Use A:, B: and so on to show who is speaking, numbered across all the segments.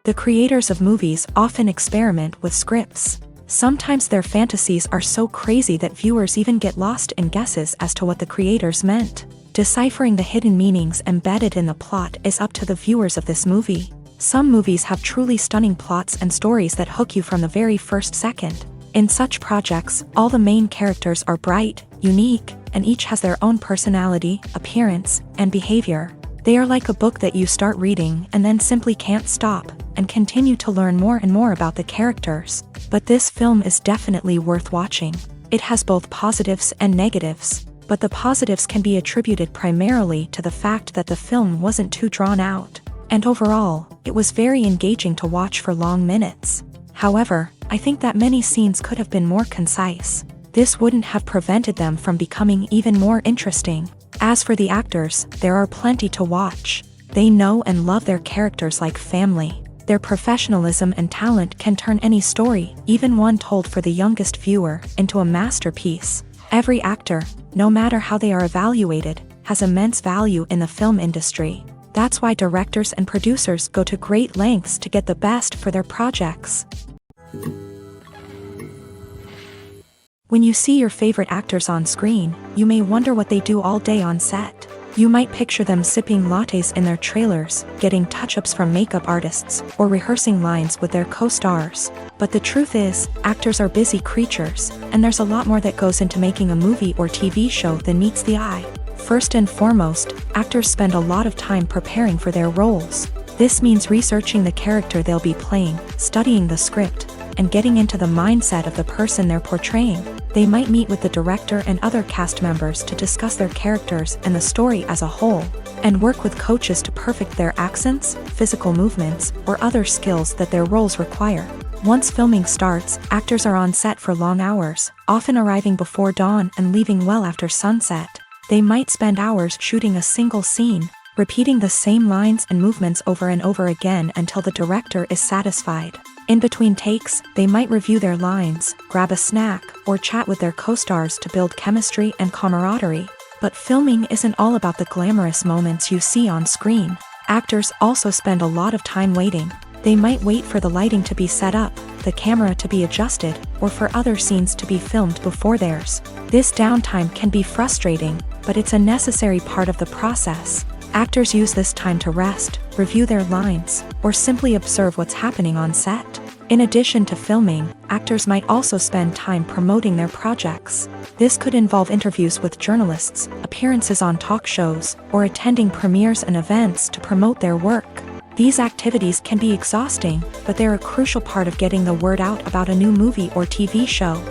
A: The creators of movies often experiment with scripts. Sometimes their fantasies are so crazy that viewers even get lost in guesses as to what the creators meant. Deciphering the hidden meanings embedded in the plot is up to the viewers of this movie. Some movies have truly stunning plots and stories that hook you from the very first second. In such projects, all the main characters are bright, unique, and each has their own personality, appearance, and behavior. They are like a book that you start reading and then simply can't stop, and continue to learn more and more about the characters. But this film is definitely worth watching. It has both positives and negatives, but the positives can be attributed primarily to the fact that the film wasn't too drawn out, and overall, it was very engaging to watch for long minutes. However, I think that many scenes could have been more concise. This wouldn't have prevented them from becoming even more interesting. As for the actors, there are plenty to watch. They know and love their characters like family. Their professionalism and talent can turn any story, even one told for the youngest viewer, into a masterpiece. Every actor, no matter how they are evaluated, has immense value in the film industry. That's why directors and producers go to great lengths to get the best for their projects. When you see your favorite actors on screen, you may wonder what they do all day on set. You might picture them sipping lattes in their trailers, getting touch-ups from makeup artists, or rehearsing lines with their co-stars. But the truth is, actors are busy creatures, and there's a lot more that goes into making a movie or TV show than meets the eye. First and foremost, actors spend a lot of time preparing for their roles. This means researching the character they'll be playing, studying the script, and getting into the mindset of the person they're portraying. They might meet with the director and other cast members to discuss their characters and the story as a whole, and work with coaches to perfect their accents, physical movements, or other skills that their roles require. Once filming starts, actors are on set for long hours, often arriving before dawn and leaving well after sunset. They might spend hours shooting a single scene, repeating the same lines and movements over and over again until the director is satisfied. In between takes, they might review their lines, grab a snack, or chat with their co-stars to build chemistry and camaraderie. But filming isn't all about the glamorous moments you see on screen. Actors also spend a lot of time waiting. They might wait for the lighting to be set up, the camera to be adjusted, or for other scenes to be filmed before theirs. This downtime can be frustrating, but it's a necessary part of the process. Actors use this time to rest, review their lines, or simply observe what's happening on set. In addition to filming, actors might also spend time promoting their projects. This could involve interviews with journalists, appearances on talk shows, or attending premieres and events to promote their work. These activities can be exhausting, but they're a crucial part of getting the word out about a new movie or TV show.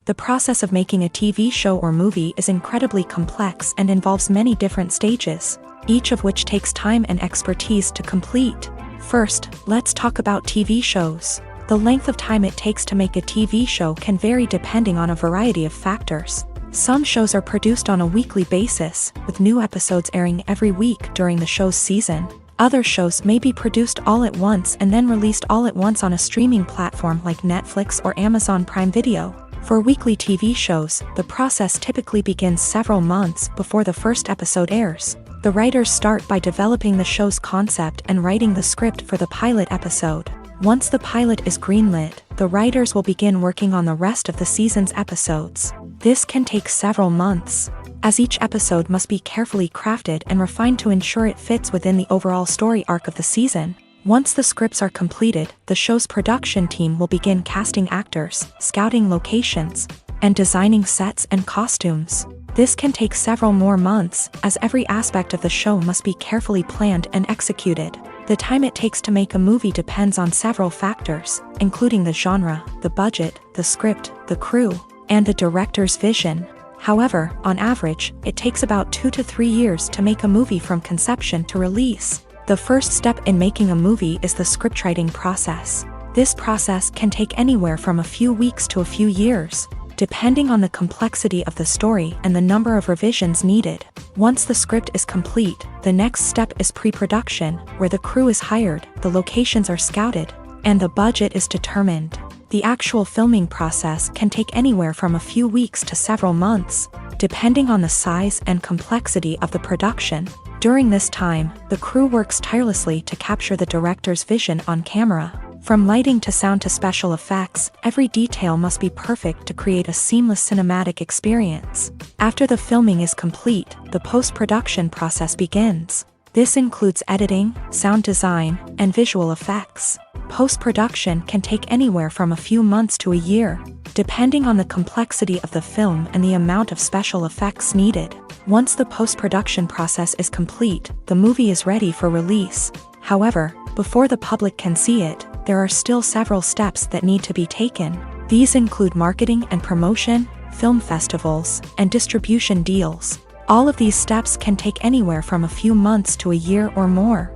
A: The process of making a TV show or movie is incredibly complex and involves many different stages, each of which takes time and expertise to complete. First, let's talk about TV shows. The length of time it takes to make a TV show can vary depending on a variety of factors. Some shows are produced on a weekly basis, with new episodes airing every week during the show's season. Other shows may be produced all at once and then released all at once on a streaming platform like Netflix or Amazon Prime Video. For weekly TV shows, the process typically begins several months before the first episode airs. The writers start by developing the show's concept and writing the script for the pilot episode. Once the pilot is greenlit, the writers will begin working on the rest of the season's episodes. This can take several months, as each episode must be carefully crafted and refined to ensure it fits within the overall story arc of the season. Once the scripts are completed, the show's production team will begin casting actors, scouting locations, and designing sets and costumes. This can take several more months, as every aspect of the show must be carefully planned and executed. The time it takes to make a movie depends on several factors, including the genre, the budget, the script, the crew, and the director's vision. However, on average, it takes about 2 to 3 years to make a movie from conception to release. The first step in making a movie is the scriptwriting process. This process can take anywhere from a few weeks to a few years, depending on the complexity of the story and the number of revisions needed. Once the script is complete, the next step is pre-production, where the crew is hired, the locations are scouted, and the budget is determined. The actual filming process can take anywhere from a few weeks to several months, depending on the size and complexity of the production. During this time, the crew works tirelessly to capture the director's vision on camera. From lighting to sound to special effects, every detail must be perfect to create a seamless cinematic experience. After the filming is complete, the post-production process begins. This includes editing, sound design, and visual effects. Post-production can take anywhere from a few months to a year, depending on the complexity of the film and the amount of special effects needed. Once the post-production process is complete, the movie is ready for release. However, before the public can see it, there are still several steps that need to be taken. These include marketing and promotion, film festivals, and distribution deals. All of these steps can take anywhere from a few months to a year or more.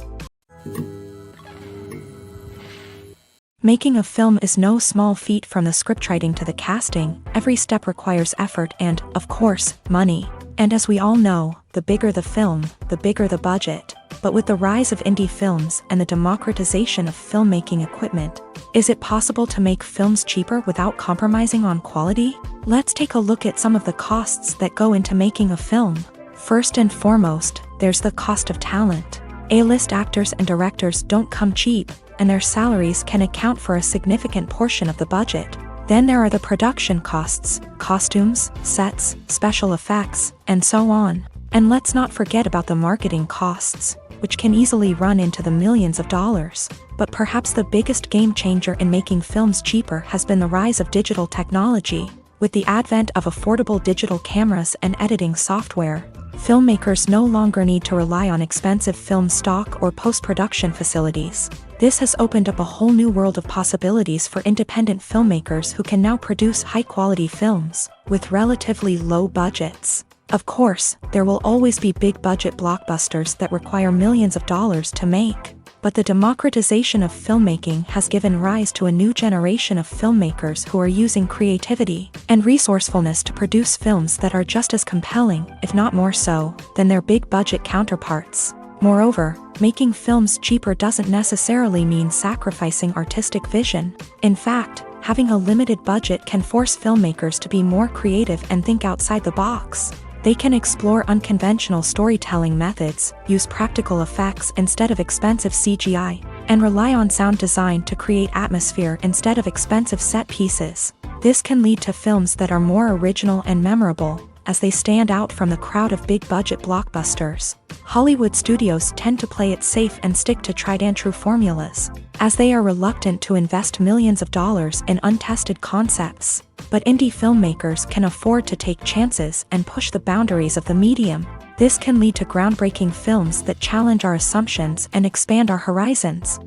A: Making a film is no small feat. From the scriptwriting to the casting, every step requires effort and, of course, money. And as we all know, the bigger the film, the bigger the budget. But with the rise of indie films and the democratization of filmmaking equipment, is it possible to make films cheaper without compromising on quality? Let's take a look at some of the costs that go into making a film. First and foremost, there's the cost of talent. A-list actors and directors don't come cheap, and their salaries can account for a significant portion of the budget. Then there are the production costs, costumes, sets, special effects, and so on. And let's not forget about the marketing costs, which can easily run into the millions of dollars. But perhaps the biggest game changer in making films cheaper has been the rise of digital technology. With the advent of affordable digital cameras and editing software, filmmakers no longer need to rely on expensive film stock or post-production facilities. This has opened up a whole new world of possibilities for independent filmmakers who can now produce high-quality films with relatively low budgets. Of course, there will always be big-budget blockbusters that require millions of dollars to make. But the democratization of filmmaking has given rise to a new generation of filmmakers who are using creativity and resourcefulness to produce films that are just as compelling, if not more so, than their big-budget counterparts. Moreover, making films cheaper doesn't necessarily mean sacrificing artistic vision. In fact, having a limited budget can force filmmakers to be more creative and think outside the box. They can explore unconventional storytelling methods, use practical effects instead of expensive CGI, and rely on sound design to create atmosphere instead of expensive set pieces. This can lead to films that are more original and memorable, as they stand out from the crowd of big-budget blockbusters. Hollywood studios tend to play it safe and stick to tried-and-true formulas, as they are reluctant to invest millions of dollars in untested concepts. But indie filmmakers can afford to take chances and push the boundaries of the medium. This can lead to groundbreaking films that challenge our assumptions and expand our horizons.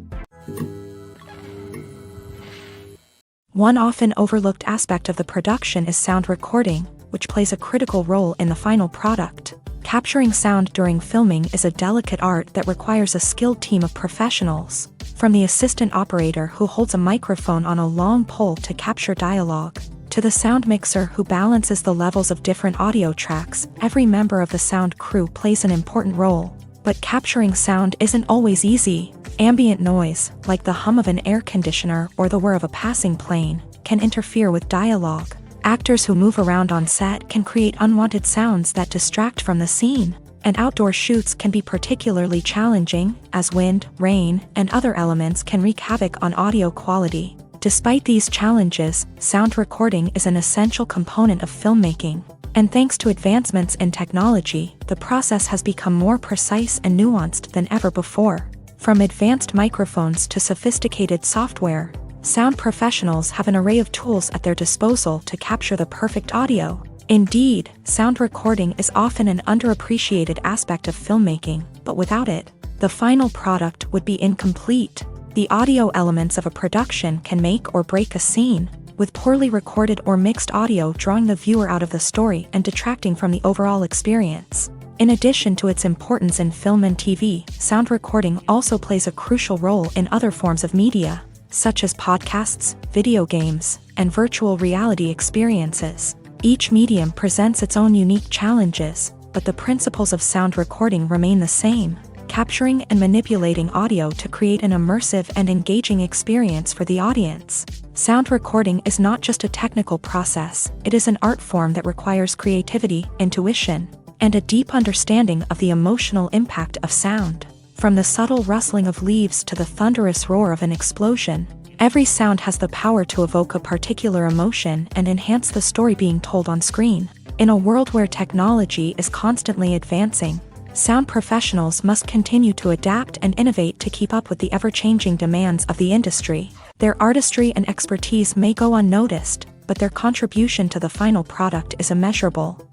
A: One often overlooked aspect of the production is sound recording, which plays a critical role in the final product. Capturing sound during filming is a delicate art that requires a skilled team of professionals. From the assistant operator who holds a microphone on a long pole to capture dialogue, to the sound mixer who balances the levels of different audio tracks, every member of the sound crew plays an important role. But capturing sound isn't always easy. Ambient noise, like the hum of an air conditioner or the whir of a passing plane, can interfere with dialogue. Actors who move around on set can create unwanted sounds that distract from the scene. And outdoor shoots can be particularly challenging, as wind, rain, and other elements can wreak havoc on audio quality. Despite these challenges, sound recording is an essential component of filmmaking. And thanks to advancements in technology, the process has become more precise and nuanced than ever before. From advanced microphones to sophisticated software, sound professionals have an array of tools at their disposal to capture the perfect audio. Indeed, sound recording is often an underappreciated aspect of filmmaking, but without it, the final product would be incomplete. The audio elements of a production can make or break a scene, with poorly recorded or mixed audio drawing the viewer out of the story and detracting from the overall experience. In addition to its importance in film and TV, sound recording also plays a crucial role in other forms of media, such as podcasts, video games, and virtual reality experiences. Each medium presents its own unique challenges, but the principles of sound recording remain the same: capturing and manipulating audio to create an immersive and engaging experience for the audience. Sound recording is not just a technical process, it is an art form that requires creativity, intuition, and a deep understanding of the emotional impact of sound. From the subtle rustling of leaves to the thunderous roar of an explosion, every sound has the power to evoke a particular emotion and enhance the story being told on screen. In a world where technology is constantly advancing, sound professionals must continue to adapt and innovate to keep up with the ever-changing demands of the industry. Their artistry and expertise may go unnoticed, but their contribution to the final product is immeasurable.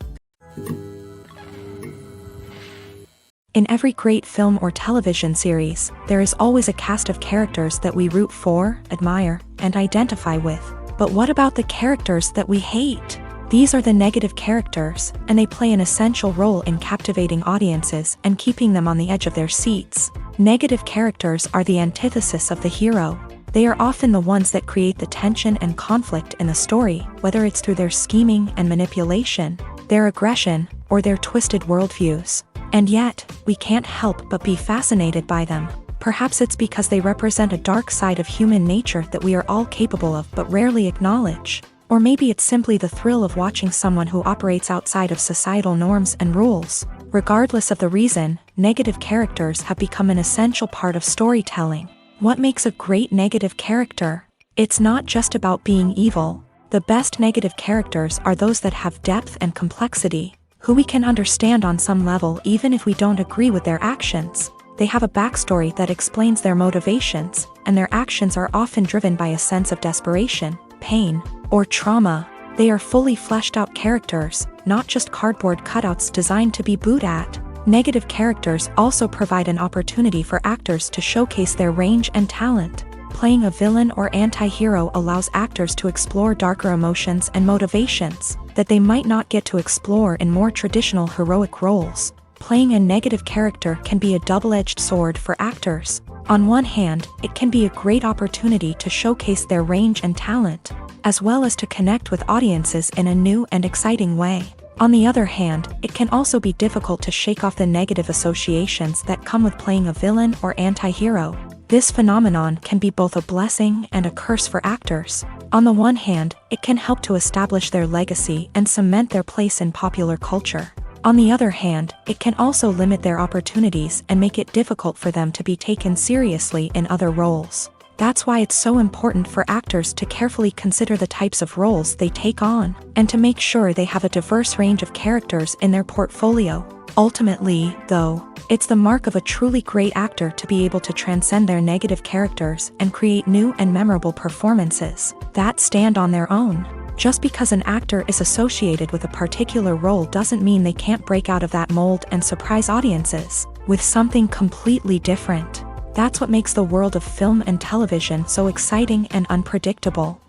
A: In every great film or television series, there is always a cast of characters that we root for, admire, and identify with. But what about the characters that we hate? These are the negative characters, and they play an essential role in captivating audiences and keeping them on the edge of their seats. Negative characters are the antithesis of the hero. They are often the ones that create the tension and conflict in the story, whether it's through their scheming and manipulation, their aggression, or their twisted worldviews. And yet, we can't help but be fascinated by them. Perhaps it's because they represent a dark side of human nature that we are all capable of but rarely acknowledge. Or maybe it's simply the thrill of watching someone who operates outside of societal norms and rules. Regardless of the reason, negative characters have become an essential part of storytelling. What makes a great negative character? It's not just about being evil. The best negative characters are those that have depth and complexity, who we can understand on some level even if we don't agree with their actions. They have a backstory that explains their motivations, and their actions are often driven by a sense of desperation, pain, or trauma. They are fully fleshed out characters, not just cardboard cutouts designed to be booed at. Negative characters also provide an opportunity for actors to showcase their range and talent. Playing a villain or anti-hero allows actors to explore darker emotions and motivations that they might not get to explore in more traditional heroic roles. Playing a negative character can be a double-edged sword for actors. On one hand, it can be a great opportunity to showcase their range and talent, as well as to connect with audiences in a new and exciting way. On the other hand, it can also be difficult to shake off the negative associations that come with playing a villain or anti-hero. This phenomenon can be both a blessing and a curse for actors. On the one hand, it can help to establish their legacy and cement their place in popular culture. On the other hand, it can also limit their opportunities and make it difficult for them to be taken seriously in other roles. That's why it's so important for actors to carefully consider the types of roles they take on, and to make sure they have a diverse range of characters in their portfolio. Ultimately, though, it's the mark of a truly great actor to be able to transcend their negative characters and create new and memorable performances that stand on their own. Just because an actor is associated with a particular role doesn't mean they can't break out of that mold and surprise audiences with something completely different. That's what makes the world of film and television so exciting and unpredictable.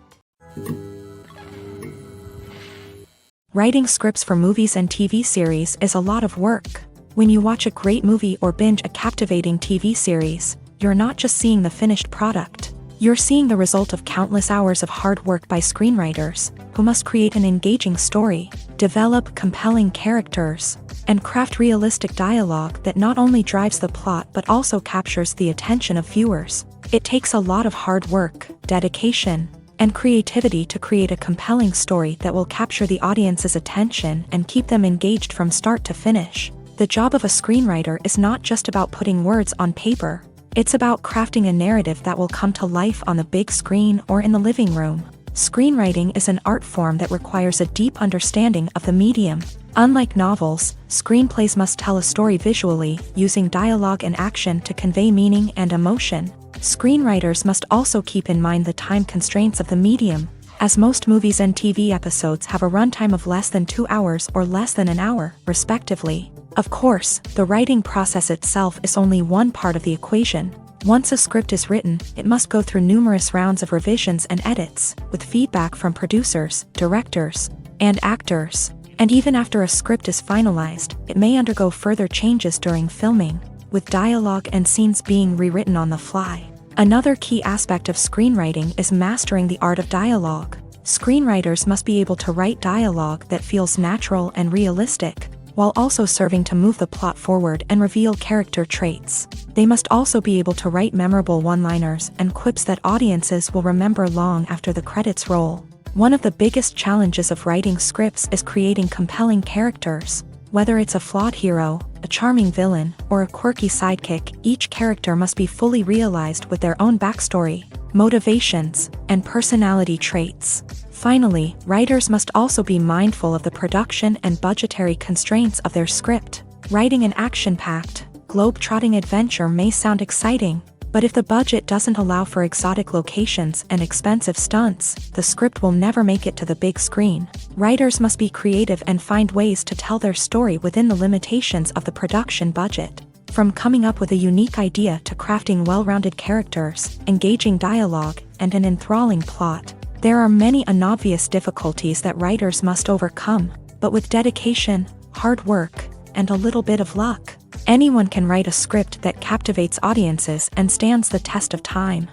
A: Writing scripts for movies and TV series is a lot of work. When you watch a great movie or binge a captivating TV series, you're not just seeing the finished product. You're seeing the result of countless hours of hard work by screenwriters, who must create an engaging story, develop compelling characters, and craft realistic dialogue that not only drives the plot but also captures the attention of viewers. It takes a lot of hard work, dedication, and creativity to create a compelling story that will capture the audience's attention and keep them engaged from start to finish. The job of a screenwriter is not just about putting words on paper. It's about crafting a narrative that will come to life on the big screen or in the living room. Screenwriting is an art form that requires a deep understanding of the medium. Unlike novels, screenplays must tell a story visually, using dialogue and action to convey meaning and emotion. Screenwriters must also keep in mind the time constraints of the medium, as most movies and TV episodes have a runtime of less than 2 hours or less than an hour, respectively. Of course, the writing process itself is only one part of the equation. Once a script is written, it must go through numerous rounds of revisions and edits, with feedback from producers, directors, and actors. And even after a script is finalized, it may undergo further changes during filming, with dialogue and scenes being rewritten on the fly. Another key aspect of screenwriting is mastering the art of dialogue. Screenwriters must be able to write dialogue that feels natural and realistic, while also serving to move the plot forward and reveal character traits. They must also be able to write memorable one-liners and quips that audiences will remember long after the credits roll. One of the biggest challenges of writing scripts is creating compelling characters. Whether it's a flawed hero, a charming villain, or a quirky sidekick, each character must be fully realized with their own backstory, motivations, and personality traits. Finally, writers must also be mindful of the production and budgetary constraints of their script. Writing an action-packed, globe-trotting adventure may sound exciting, but if the budget doesn't allow for exotic locations and expensive stunts, the script will never make it to the big screen. Writers must be creative and find ways to tell their story within the limitations of the production budget. From coming up with a unique idea to crafting well-rounded characters, engaging dialogue, and an enthralling plot, there are many unobvious difficulties that writers must overcome, but with dedication, hard work, and a little bit of luck, anyone can write a script that captivates audiences and stands the test of time.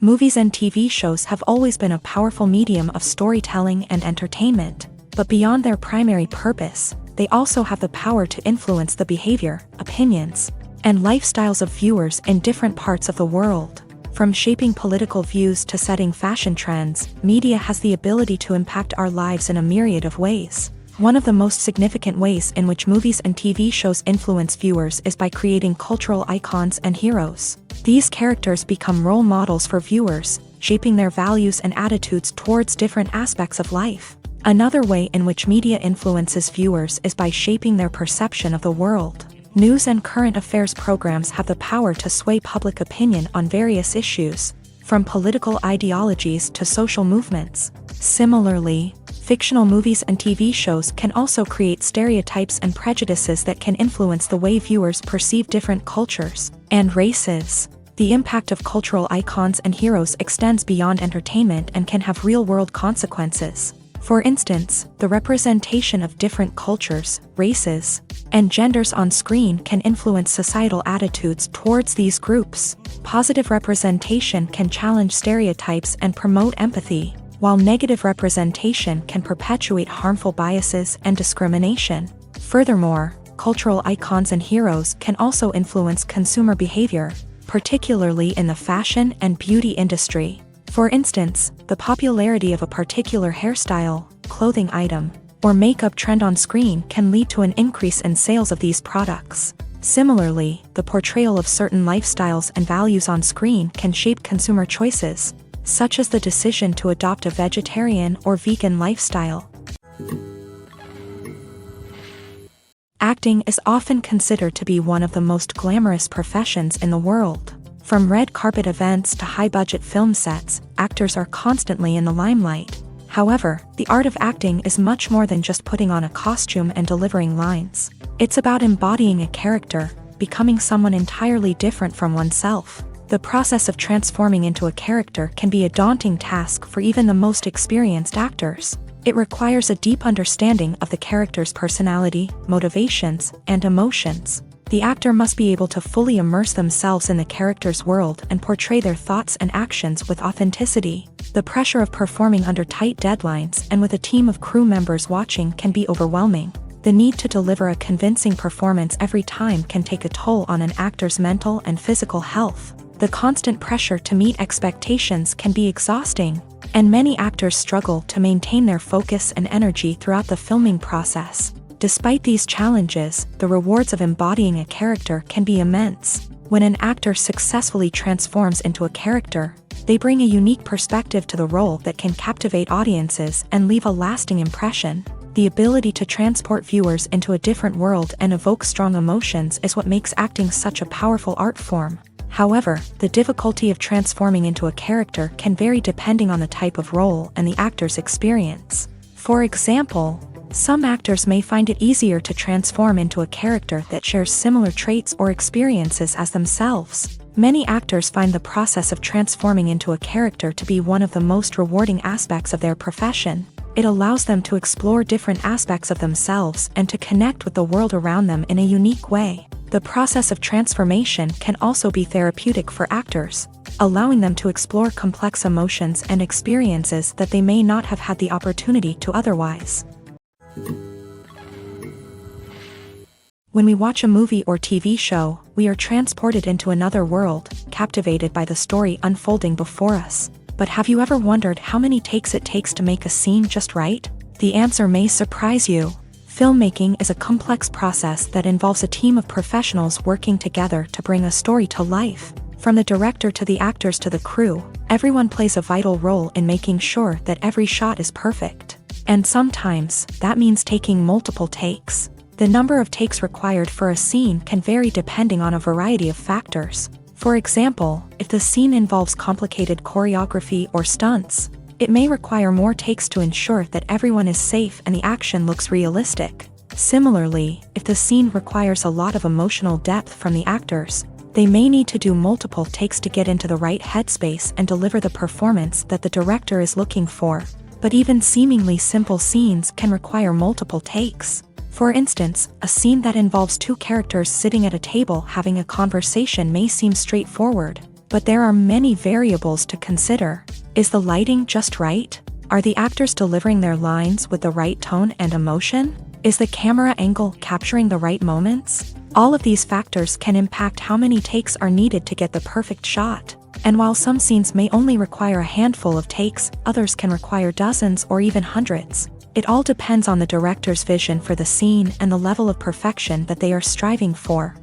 A: Movies and TV shows have always been a powerful medium of storytelling and entertainment, but beyond their primary purpose, they also have the power to influence the behavior, opinions, and lifestyles of viewers in different parts of the world. From shaping political views to setting fashion trends, media has the ability to impact our lives in a myriad of ways. One of the most significant ways in which movies and TV shows influence viewers is by creating cultural icons and heroes. These characters become role models for viewers, shaping their values and attitudes towards different aspects of life. Another way in which media influences viewers is by shaping their perception of the world. News and current affairs programs have the power to sway public opinion on various issues, from political ideologies to social movements. Similarly, fictional movies and TV shows can also create stereotypes and prejudices that can influence the way viewers perceive different cultures and races. The impact of cultural icons and heroes extends beyond entertainment and can have real-world consequences. For instance, the representation of different cultures, races, and genders on screen can influence societal attitudes towards these groups. Positive representation can challenge stereotypes and promote empathy, while negative representation can perpetuate harmful biases and discrimination. Furthermore, cultural icons and heroes can also influence consumer behavior, particularly in the fashion and beauty industry. For instance, the popularity of a particular hairstyle, clothing item, or makeup trend on screen can lead to an increase in sales of these products. Similarly, the portrayal of certain lifestyles and values on screen can shape consumer choices, such as the decision to adopt a vegetarian or vegan lifestyle. Acting is often considered to be one of the most glamorous professions in the world. From red carpet events to high-budget film sets, actors are constantly in the limelight. However, the art of acting is much more than just putting on a costume and delivering lines. It's about embodying a character, becoming someone entirely different from oneself. The process of transforming into a character can be a daunting task for even the most experienced actors. It requires a deep understanding of the character's personality, motivations, and emotions. The actor must be able to fully immerse themselves in the character's world and portray their thoughts and actions with authenticity. The pressure of performing under tight deadlines and with a team of crew members watching can be overwhelming. The need to deliver a convincing performance every time can take a toll on an actor's mental and physical health. The constant pressure to meet expectations can be exhausting, and many actors struggle to maintain their focus and energy throughout the filming process. Despite these challenges, the rewards of embodying a character can be immense. When an actor successfully transforms into a character, they bring a unique perspective to the role that can captivate audiences and leave a lasting impression. The ability to transport viewers into a different world and evoke strong emotions is what makes acting such a powerful art form. However, the difficulty of transforming into a character can vary depending on the type of role and the actor's experience. For example, some actors may find it easier to transform into a character that shares similar traits or experiences as themselves. Many actors find the process of transforming into a character to be one of the most rewarding aspects of their profession. It allows them to explore different aspects of themselves and to connect with the world around them in a unique way. The process of transformation can also be therapeutic for actors, allowing them to explore complex emotions and experiences that they may not have had the opportunity to otherwise. When we watch a movie or TV show, we are transported into another world, captivated by the story unfolding before us. But have you ever wondered how many takes it takes to make a scene just right? The answer may surprise you. Filmmaking is a complex process that involves a team of professionals working together to bring a story to life. From the director to the actors to the crew, everyone plays a vital role in making sure that every shot is perfect. And sometimes, that means taking multiple takes. The number of takes required for a scene can vary depending on a variety of factors. For example, if the scene involves complicated choreography or stunts, it may require more takes to ensure that everyone is safe and the action looks realistic. Similarly, if the scene requires a lot of emotional depth from the actors, they may need to do multiple takes to get into the right headspace and deliver the performance that the director is looking for. But even seemingly simple scenes can require multiple takes. For instance, a scene that involves two characters sitting at a table having a conversation may seem straightforward, but there are many variables to consider. Is the lighting just right? Are the actors delivering their lines with the right tone and emotion? Is the camera angle capturing the right moments? All of these factors can impact how many takes are needed to get the perfect shot. And while some scenes may only require a handful of takes, others can require dozens or even hundreds. It all depends on the director's vision for the scene and the level of perfection that they are striving for.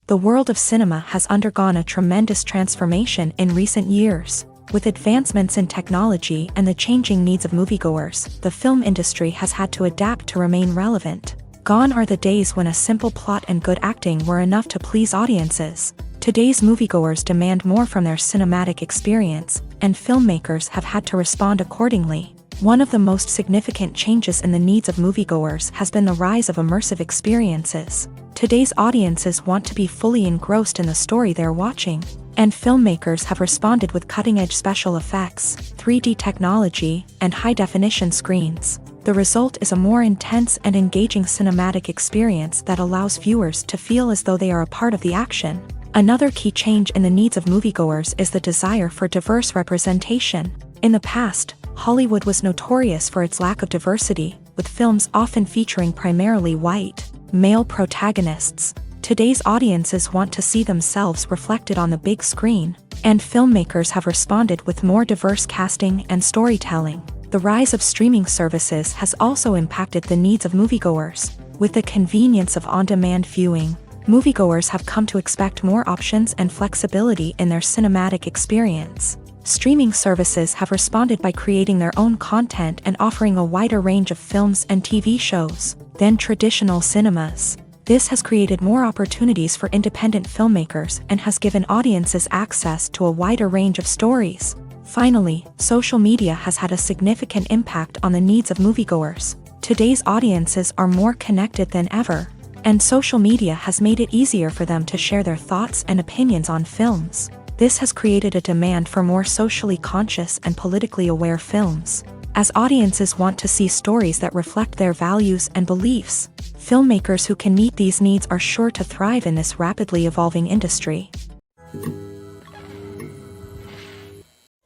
A: The world of cinema has undergone a tremendous transformation in recent years. With advancements in technology and the changing needs of moviegoers, the film industry has had to adapt to remain relevant. Gone are the days when a simple plot and good acting were enough to please audiences. Today's moviegoers demand more from their cinematic experience, and filmmakers have had to respond accordingly. One of the most significant changes in the needs of moviegoers has been the rise of immersive experiences. Today's audiences want to be fully engrossed in the story they're watching, and filmmakers have responded with cutting-edge special effects, 3D technology, and high-definition screens. The result is a more intense and engaging cinematic experience that allows viewers to feel as though they are a part of the action. Another key change in the needs of moviegoers is the desire for diverse representation. In the past, Hollywood was notorious for its lack of diversity, with films often featuring primarily white, male protagonists. Today's audiences want to see themselves reflected on the big screen, and filmmakers have responded with more diverse casting and storytelling. The rise of streaming services has also impacted the needs of moviegoers. With the convenience of on-demand viewing, moviegoers have come to expect more options and flexibility in their cinematic experience. Streaming services have responded by creating their own content and offering a wider range of films and TV shows than traditional cinemas. This has created more opportunities for independent filmmakers and has given audiences access to a wider range of stories. Finally, social media has had a significant impact on the needs of moviegoers. Today's audiences are more connected than ever, and social media has made it easier for them to share their thoughts and opinions on films. This has created a demand for more socially conscious and politically aware films. As audiences want to see stories that reflect their values and beliefs, filmmakers who can meet these needs are sure to thrive in this rapidly evolving industry.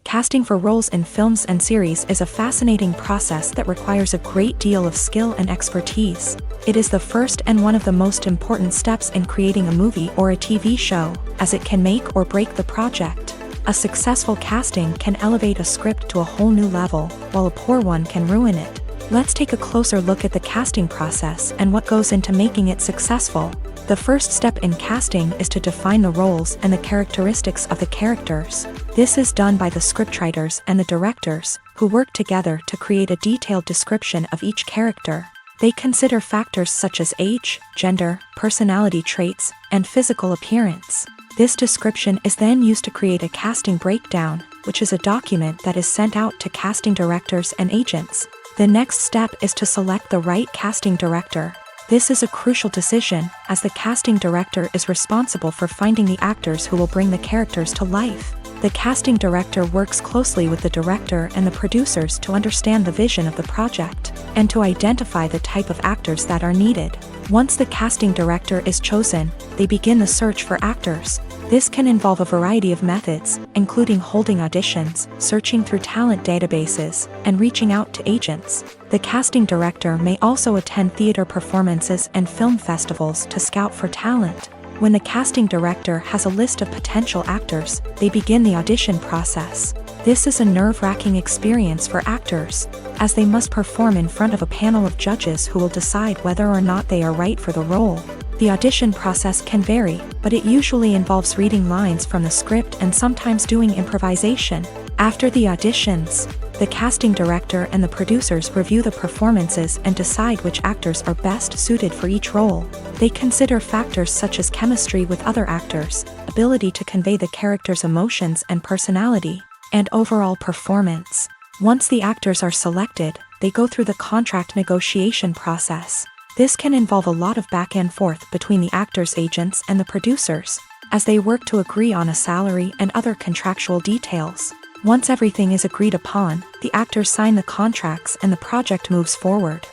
A: Casting for roles in films and series is a fascinating process that requires a great deal of skill and expertise. It is the first and one of the most important steps in creating a movie or a TV show, as it can make or break the project. A successful casting can elevate a script to a whole new level, while a poor one can ruin it. Let's take a closer look at the casting process and what goes into making it successful. The first step in casting is to define the roles and the characteristics of the characters. This is done by the scriptwriters and the directors, who work together to create a detailed description of each character. They consider factors such as age, gender, personality traits, and physical appearance. This description is then used to create a casting breakdown, which is a document that is sent out to casting directors and agents. The next step is to select the right casting director. This is a crucial decision, as the casting director is responsible for finding the actors who will bring the characters to life. The casting director works closely with the director and the producers to understand the vision of the project, and to identify the type of actors that are needed. Once the casting director is chosen, they begin the search for actors. This can involve a variety of methods, including holding auditions, searching through talent databases, and reaching out to agents. The casting director may also attend theater performances and film festivals to scout for talent. When the casting director has a list of potential actors, they begin the audition process. This is a nerve-wracking experience for actors, as they must perform in front of a panel of judges who will decide whether or not they are right for the role. The audition process can vary, but it usually involves reading lines from the script and sometimes doing improvisation. After the auditions, the casting director and the producers review the performances and decide which actors are best suited for each role. They consider factors such as chemistry with other actors, ability to convey the character's emotions and personality, and overall performance. Once the actors are selected, they go through the contract negotiation process. This can involve a lot of back and forth between the actors' agents and the producers, as they work to agree on a salary and other contractual details. Once everything is agreed upon, the actors sign the contracts and the project moves forward.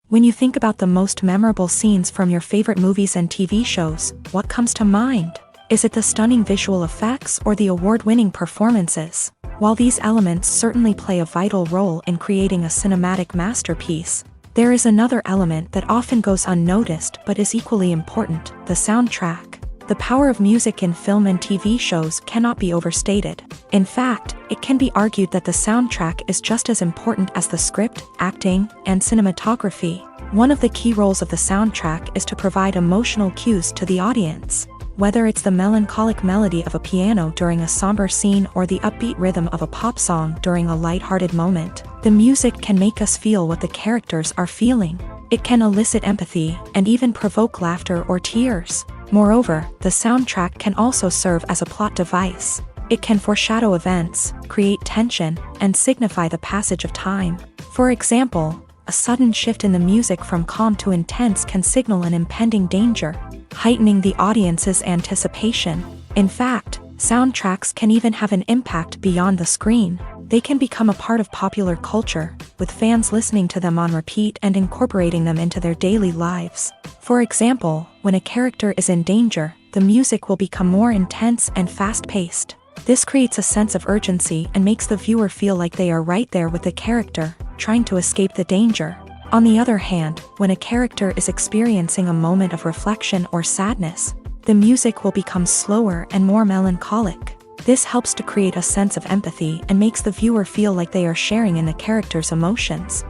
A: When you think about the most memorable scenes from your favorite movies and TV shows, what comes to mind? Is it the stunning visual effects or the award-winning performances? While these elements certainly play a vital role in creating a cinematic masterpiece, there is another element that often goes unnoticed but is equally important: the soundtrack. The power of music in film and TV shows cannot be overstated. In fact, it can be argued that the soundtrack is just as important as the script, acting, and cinematography. One of the key roles of the soundtrack is to provide emotional cues to the audience. Whether it's the melancholic melody of a piano during a somber scene or the upbeat rhythm of a pop song during a light-hearted moment, the music can make us feel what the characters are feeling. It can elicit empathy and even provoke laughter or tears. Moreover, the soundtrack can also serve as a plot device. It can foreshadow events, create tension, and signify the passage of time. For example, a sudden shift in the music from calm to intense can signal an impending danger, heightening the audience's anticipation. In fact, soundtracks can even have an impact beyond the screen. They can become a part of popular culture, with fans listening to them on repeat and incorporating them into their daily lives. For example, when a character is in danger, the music will become more intense and fast-paced. This creates a sense of urgency and makes the viewer feel like they are right there with the character, trying to escape the danger. On the other hand, when a character is experiencing a moment of reflection or sadness, the music will become slower and more melancholic. This helps to create a sense of empathy and makes the viewer feel like they are sharing in the character's emotions.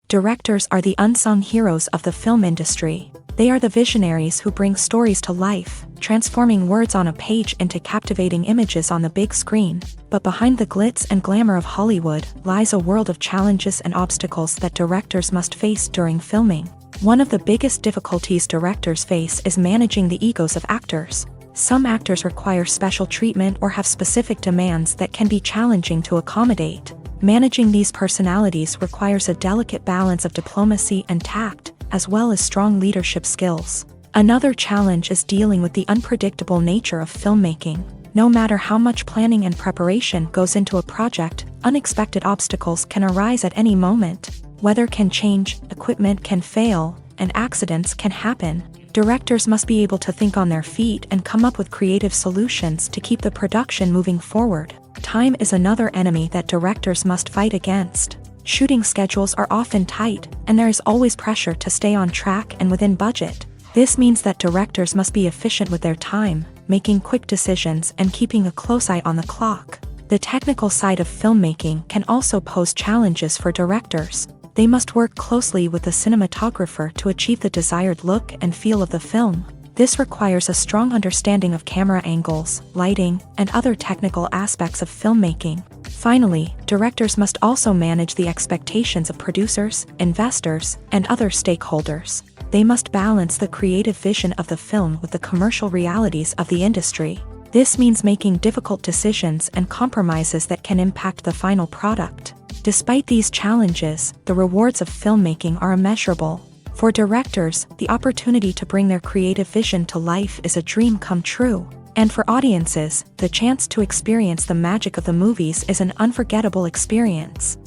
A: Directors are the unsung heroes of the film industry. They are the visionaries who bring stories to life, transforming words on a page into captivating images on the big screen. But behind the glitz and glamour of Hollywood lies a world of challenges and obstacles that directors must face during filming. One of the biggest difficulties directors face is managing the egos of actors. Some actors require special treatment or have specific demands that can be challenging to accommodate. Managing these personalities requires a delicate balance of diplomacy and tact, as well as strong leadership skills. Another challenge is dealing with the unpredictable nature of filmmaking. No matter how much planning and preparation goes into a project, unexpected obstacles can arise at any moment. Weather can change, equipment can fail, and accidents can happen. Directors must be able to think on their feet and come up with creative solutions to keep the production moving forward. Time is another enemy that directors must fight against. Shooting schedules are often tight, and there is always pressure to stay on track and within budget. This means that directors must be efficient with their time, making quick decisions and keeping a close eye on the clock. The technical side of filmmaking can also pose challenges for directors. They must work closely with the cinematographer to achieve the desired look and feel of the film. This requires a strong understanding of camera angles, lighting, and other technical aspects of filmmaking. Finally, directors must also manage the expectations of producers, investors, and other stakeholders. They must balance the creative vision of the film with the commercial realities of the industry. This means making difficult decisions and compromises that can impact the final product. Despite these challenges, the rewards of filmmaking are immeasurable. For directors, the opportunity to bring their creative vision to life is a dream come true. And for audiences, the chance to experience the magic of the movies is an unforgettable experience.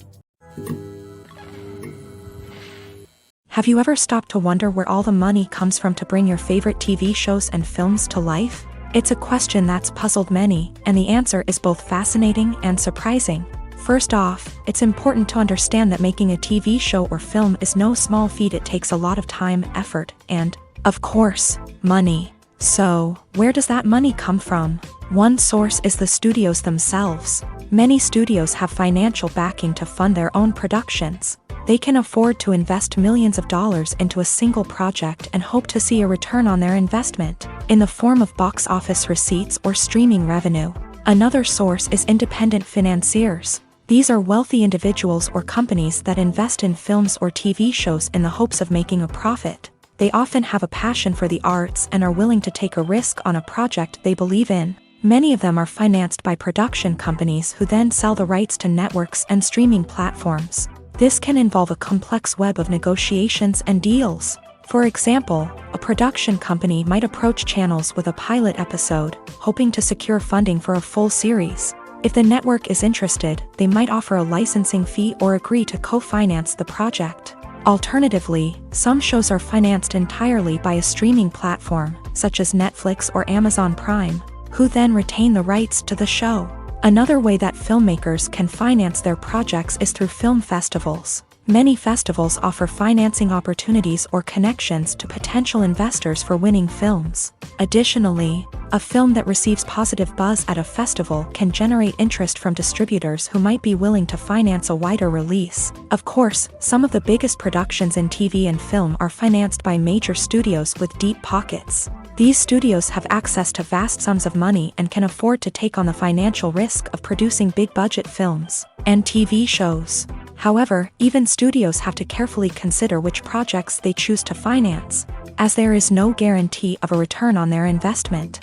A: Have you ever stopped to wonder where all the money comes from to bring your favorite TV shows and films to life? It's a question that's puzzled many, and the answer is both fascinating and surprising. First off, it's important to understand that making a TV show or film is no small feat. It takes a lot of time, effort, and, of course, money. So, where does that money come from? One source is the studios themselves. Many studios have financial backing to fund their own productions. They can afford to invest millions of dollars into a single project and hope to see a return on their investment, in the form of box office receipts or streaming revenue. Another source is independent financiers. These are wealthy individuals or companies that invest in films or TV shows in the hopes of making a profit. They often have a passion for the arts and are willing to take a risk on a project they believe in. Many of them are financed by production companies who then sell the rights to networks and streaming platforms. This can involve a complex web of negotiations and deals. For example, a production company might approach channels with a pilot episode, hoping to secure funding for a full series. If the network is interested, they might offer a licensing fee or agree to co-finance the project. Alternatively, some shows are financed entirely by a streaming platform, such as Netflix or Amazon Prime, who then retain the rights to the show. Another way that filmmakers can finance their projects is through film festivals. Many festivals offer financing opportunities or connections to potential investors for winning films. Additionally, a film that receives positive buzz at a festival can generate interest from distributors who might be willing to finance a wider release. Of course, some of the biggest productions in TV and film are financed by major studios with deep pockets. These studios have access to vast sums of money and can afford to take on the financial risk of producing big-budget films and TV shows. However, even studios have to carefully consider which projects they choose to finance, as there is no guarantee of a return on their investment.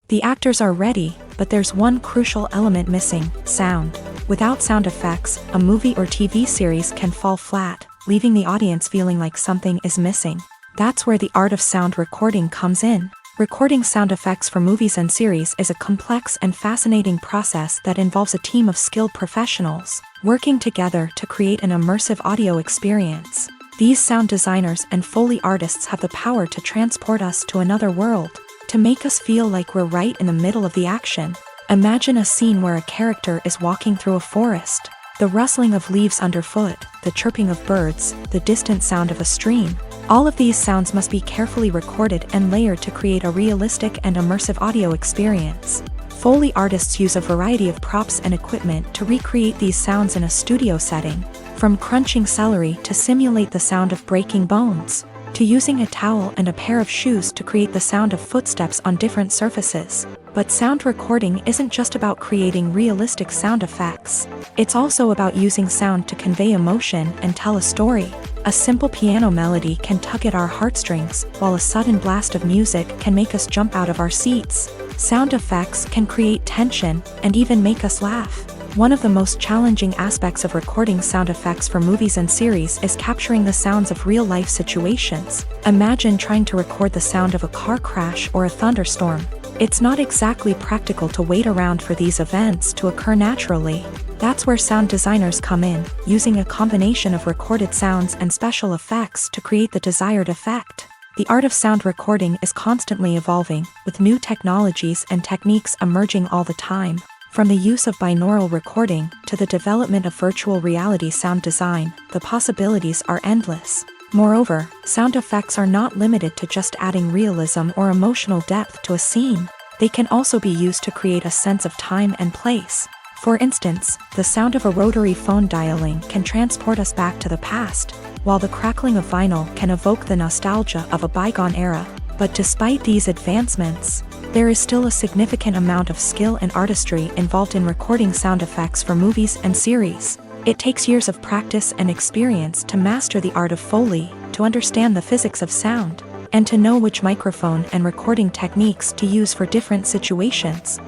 A: The actors are ready, but there's one crucial element missing: sound. Without sound effects, a movie or TV series can fall flat, leaving the audience feeling like something is missing. That's where the art of sound recording comes in. Recording sound effects for movies and series is a complex and fascinating process that involves a team of skilled professionals working together to create an immersive audio experience. These sound designers and Foley artists have the power to transport us to another world, to make us feel like we're right in the middle of the action. Imagine a scene where a character is walking through a forest. The rustling of leaves underfoot, the chirping of birds, the distant sound of a stream. All of these sounds must be carefully recorded and layered to create a realistic and immersive audio experience. Foley artists use a variety of props and equipment to recreate these sounds in a studio setting, from crunching celery to simulate the sound of breaking bones, to using a towel and a pair of shoes to create the sound of footsteps on different surfaces. But sound recording isn't just about creating realistic sound effects. It's also about using sound to convey emotion and tell a story. A simple piano melody can tug at our heartstrings, while a sudden blast of music can make us jump out of our seats. Sound effects can create tension and even make us laugh. One of the most challenging aspects of recording sound effects for movies and series is capturing the sounds of real-life situations. Imagine trying to record the sound of a car crash or a thunderstorm. It's not exactly practical to wait around for these events to occur naturally. That's where sound designers come in, using a combination of recorded sounds and special effects to create the desired effect. The art of sound recording is constantly evolving, with new technologies and techniques emerging all the time. From the use of binaural recording to the development of virtual reality sound design, the possibilities are endless. Moreover, sound effects are not limited to just adding realism or emotional depth to a scene. They can also be used to create a sense of time and place. For instance, the sound of a rotary phone dialing can transport us back to the past, while the crackling of vinyl can evoke the nostalgia of a bygone era. But despite these advancements, there is still a significant amount of skill and artistry involved in recording sound effects for movies and series. It takes years of practice and experience to master the art of Foley, to understand the physics of sound, and to know which microphone and recording techniques to use for different situations.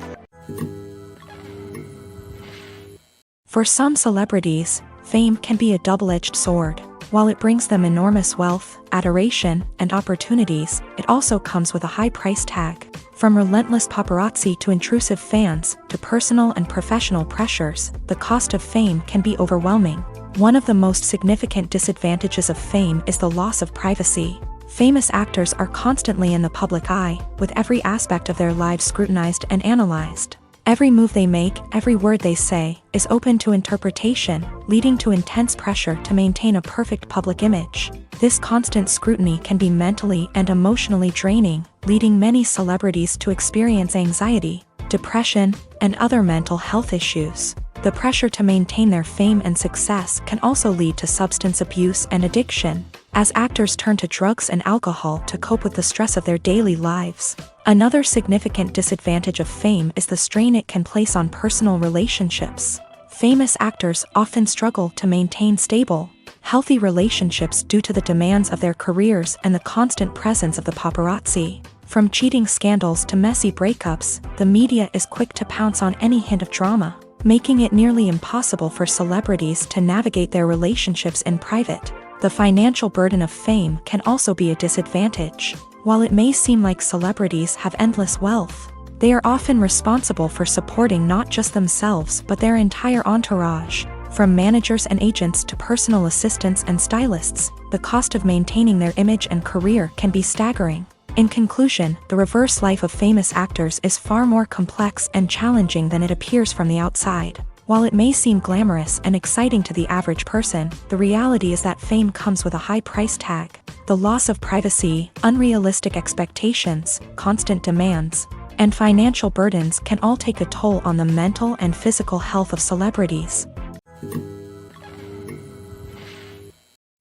A: For some celebrities, fame can be a double-edged sword. While it brings them enormous wealth, adoration, and opportunities, it also comes with a high price tag. From relentless paparazzi to intrusive fans, to personal and professional pressures, the cost of fame can be overwhelming. One of the most significant disadvantages of fame is the loss of privacy. Famous actors are constantly in the public eye, with every aspect of their lives scrutinized and analyzed. Every move they make, every word they say, is open to interpretation, leading to intense pressure to maintain a perfect public image. This constant scrutiny can be mentally and emotionally draining, leading many celebrities to experience anxiety, depression, and other mental health issues. The pressure to maintain their fame and success can also lead to substance abuse and addiction, as actors turn to drugs and alcohol to cope with the stress of their daily lives. Another significant disadvantage of fame is the strain it can place on personal relationships. Famous actors often struggle to maintain stable, healthy relationships due to the demands of their careers and the constant presence of the paparazzi. From cheating scandals to messy breakups, the media is quick to pounce on any hint of drama, making it nearly impossible for celebrities to navigate their relationships in private. The financial burden of fame can also be a disadvantage. While it may seem like celebrities have endless wealth, they are often responsible for supporting not just themselves but their entire entourage. From managers and agents to personal assistants and stylists, the cost of maintaining their image and career can be staggering. In conclusion, the reverse life of famous actors is far more complex and challenging than it appears from the outside. While it may seem glamorous and exciting to the average person, the reality is that fame comes with a high price tag. The loss of privacy, unrealistic expectations, constant demands, and financial burdens can all take a toll on the mental and physical health of celebrities.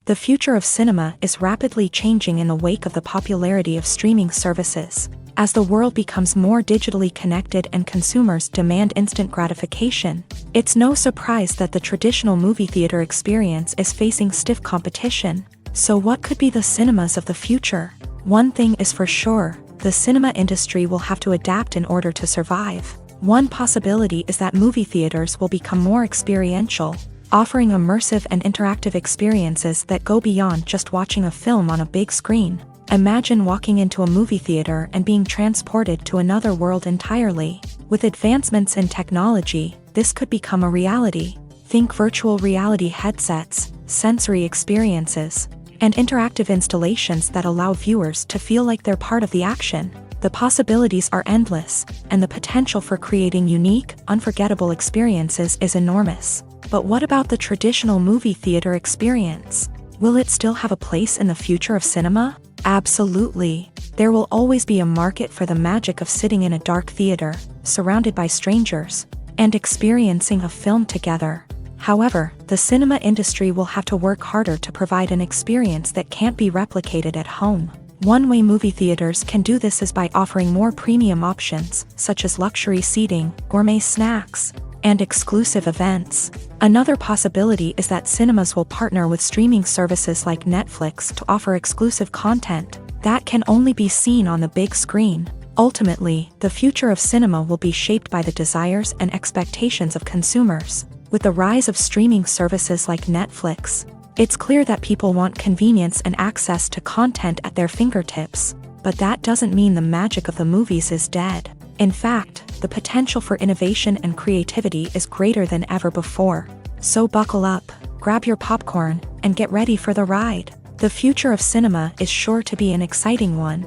A: The future of cinema is rapidly changing in the wake of the popularity of streaming services. As the world becomes more digitally connected and consumers demand instant gratification, it's no surprise that the traditional movie theater experience is facing stiff competition. So what could be the cinemas of the future? One thing is for sure, the cinema industry will have to adapt in order to survive. One possibility is that movie theaters will become more experiential, offering immersive and interactive experiences that go beyond just watching a film on a big screen. Imagine walking into a movie theater and being transported to another world entirely. With advancements in technology, this could become a reality. Think virtual reality headsets, sensory experiences, and interactive installations that allow viewers to feel like they're part of the action. The possibilities are endless, and the potential for creating unique, unforgettable experiences is enormous. But what about the traditional movie theater experience? Will it still have a place in the future of cinema? Absolutely. There will always be a market for the magic of sitting in a dark theater, surrounded by strangers, and experiencing a film together. However, the cinema industry will have to work harder to provide an experience that can't be replicated at home. One way movie theaters can do this is by offering more premium options, such as luxury seating, gourmet snacks, and exclusive events. Another possibility is that cinemas will partner with streaming services like Netflix to offer exclusive content that can only be seen on the big screen. Ultimately, the future of cinema will be shaped by the desires and expectations of consumers. With the rise of streaming services like Netflix, it's clear that people want convenience and access to content at their fingertips. But that doesn't mean the magic of the movies is dead. In fact, the potential for innovation and creativity is greater than ever before. So buckle up, grab your popcorn, and get ready for the ride. The future of cinema is sure to be an exciting one.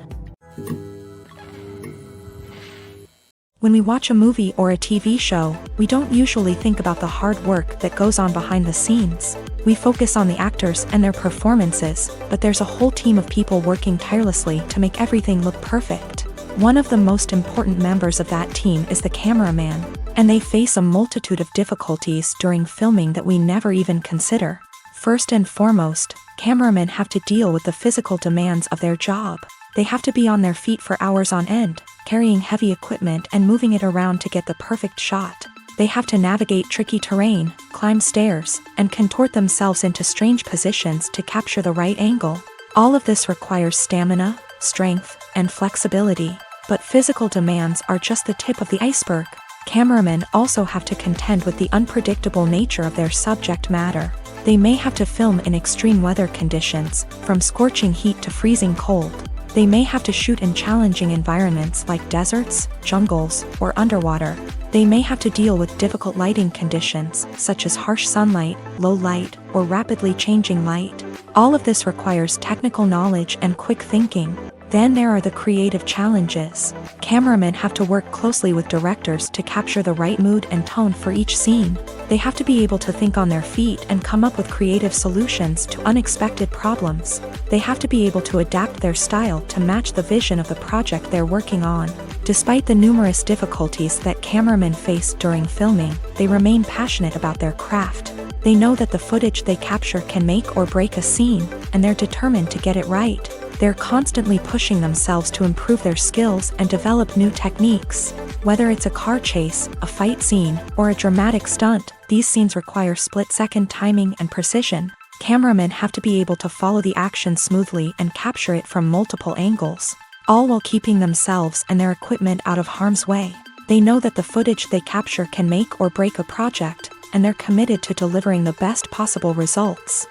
A: When we watch a movie or a TV show, we don't usually think about the hard work that goes on behind the scenes. We focus on the actors and their performances, but there's a whole team of people working tirelessly to make everything look perfect. One of the most important members of that team is the cameraman, and they face a multitude of difficulties during filming that we never even consider. First and foremost, cameramen have to deal with the physical demands of their job. They have to be on their feet for hours on end, carrying heavy equipment and moving it around to get the perfect shot. They have to navigate tricky terrain, climb stairs, and contort themselves into strange positions to capture the right angle. All of this requires stamina, strength, and flexibility. But physical demands are just the tip of the iceberg. Cameramen also have to contend with the unpredictable nature of their subject matter. They may have to film in extreme weather conditions, from scorching heat to freezing cold. They may have to shoot in challenging environments like deserts, jungles, or underwater. They may have to deal with difficult lighting conditions, such as harsh sunlight, low light, or rapidly changing light. All of this requires technical knowledge and quick thinking. Then there are the creative challenges. Cameramen have to work closely with directors to capture the right mood and tone for each scene. They have to be able to think on their feet and come up with creative solutions to unexpected problems. They have to be able to adapt their style to match the vision of the project they're working on. Despite the numerous difficulties that cameramen face during filming, they remain passionate about their craft. They know that the footage they capture can make or break a scene, and they're determined to get it right. They're constantly pushing themselves to improve their skills and develop new techniques. Whether it's a car chase, a fight scene, or a dramatic stunt, these scenes require split-second timing and precision. Cameramen have to be able to follow the action smoothly and capture it from multiple angles, all while keeping themselves and their equipment out of harm's way. They know that the footage they capture can make or break a project, and they're committed to delivering the best possible results.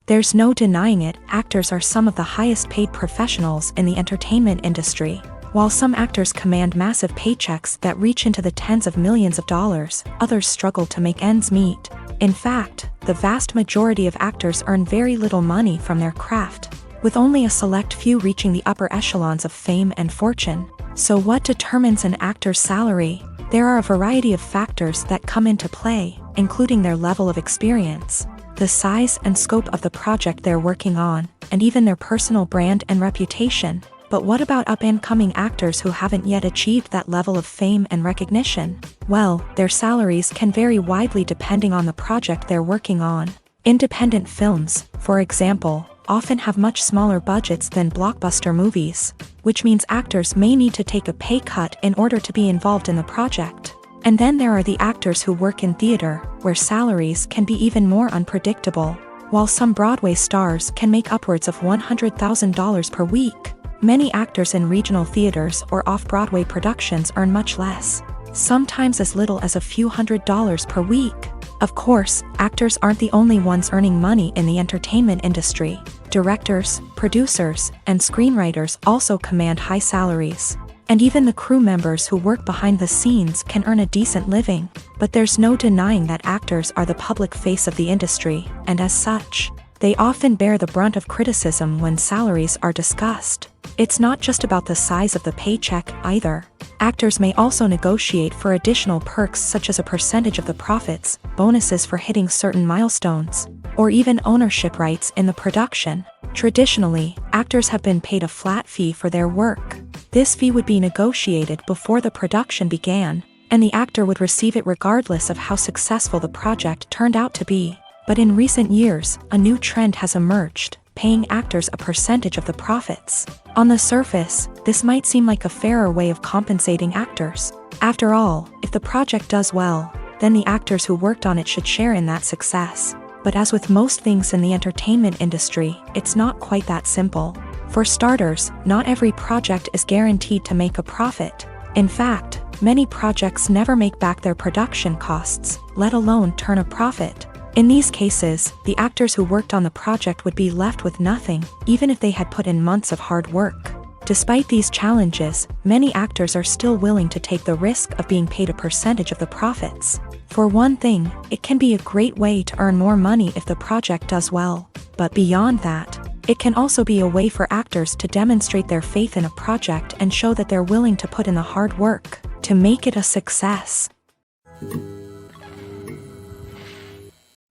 A: There's no denying it, actors are some of the highest paid professionals in the entertainment industry. While some actors command massive paychecks that reach into the tens of millions of dollars, others struggle to make ends meet. In fact, the vast majority of actors earn very little money from their craft, with only a select few reaching the upper echelons of fame and fortune. So what determines an actor's salary? There are a variety of factors that come into play, including their level of experience, the size and scope of the project they're working on, and even their personal brand and reputation. But what about up-and-coming actors who haven't yet achieved that level of fame and recognition? Well, their salaries can vary widely depending on the project they're working on. Independent films, for example, often have much smaller budgets than blockbuster movies, which means actors may need to take a pay cut in order to be involved in the project. And then there are the actors who work in theater, where salaries can be even more unpredictable. While some Broadway stars can make upwards of $100,000 per week, many actors in regional theaters or off-Broadway productions earn much less, sometimes as little as a few $100s per week. Of course, actors aren't the only ones earning money in the entertainment industry. Directors, producers, and screenwriters also command high salaries. And even the crew members who work behind the scenes can earn a decent living. But there's no denying that actors are the public face of the industry, and as such, they often bear the brunt of criticism when salaries are discussed. It's not just about the size of the paycheck, either. Actors may also negotiate for additional perks such as a percentage of the profits, bonuses for hitting certain milestones, or even ownership rights in the production. Traditionally, actors have been paid a flat fee for their work. This fee would be negotiated before the production began, and the actor would receive it regardless of how successful the project turned out to be. But in recent years, a new trend has emerged, paying actors a percentage of the profits. On the surface, this might seem like a fairer way of compensating actors. After all, if the project does well, then the actors who worked on it should share in that success. But as with most things in the entertainment industry, it's not quite that simple. For starters, not every project is guaranteed to make a profit. In fact, many projects never make back their production costs, let alone turn a profit. In these cases, the actors who worked on the project would be left with nothing, even if they had put in months of hard work. Despite these challenges, many actors are still willing to take the risk of being paid a percentage of the profits. For one thing, it can be a great way to earn more money if the project does well. But beyond that, it can also be a way for actors to demonstrate their faith in a project and show that they're willing to put in the hard work to make it a success.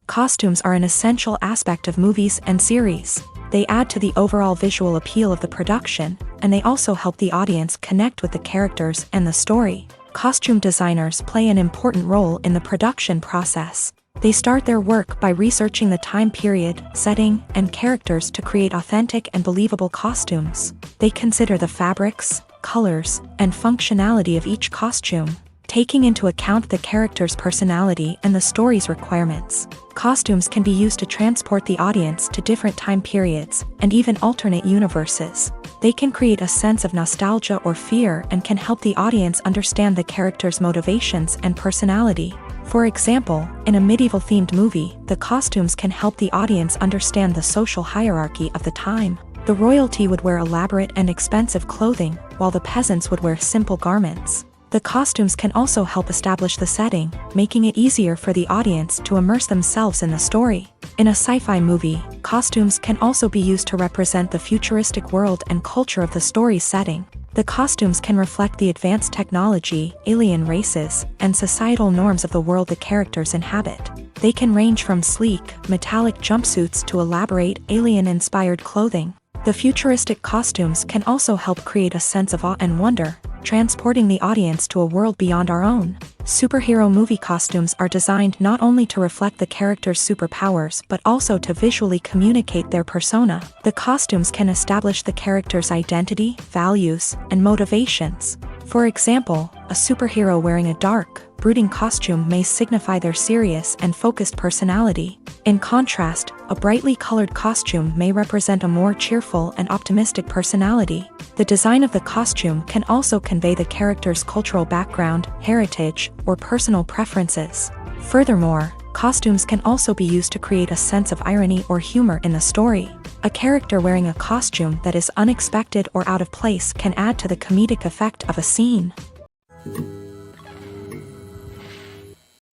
A: Costumes are an essential aspect of movies and series. They add to the overall visual appeal of the production, and they also help the audience connect with the characters and the story. Costume designers play an important role in the production process. They start their work by researching the time period, setting, and characters to create authentic and believable costumes. They consider the fabrics, colors, and functionality of each costume, taking into account the character's personality and the story's requirements. Costumes can be used to transport the audience to different time periods and even alternate universes. They can create a sense of nostalgia or fear and can help the audience understand the character's motivations and personality. For example, in a medieval-themed movie, the costumes can help the audience understand the social hierarchy of the time. The royalty would wear elaborate and expensive clothing, while the peasants would wear simple garments. The costumes can also help establish the setting, making it easier for the audience to immerse themselves in the story. In a sci-fi movie, costumes can also be used to represent the futuristic world and culture of the story's setting. The costumes can reflect the advanced technology, alien races, and societal norms of the world the characters inhabit. They can range from sleek, metallic jumpsuits to elaborate, alien-inspired clothing. The futuristic costumes can also help create a sense of awe and wonder, transporting the audience to a world beyond our own. Superhero movie costumes are designed not only to reflect the character's superpowers but also to visually communicate their persona. The costumes can establish the character's identity, values, and motivations. For example, a superhero wearing a dark, brooding costume may signify their serious and focused personality. In contrast, a brightly colored costume may represent a more cheerful and optimistic personality. The design of the costume can also convey the character's cultural background, heritage, or personal preferences. Furthermore, costumes can also be used to create a sense of irony or humor in the story. A character wearing a costume that is unexpected or out of place can add to the comedic effect of a scene.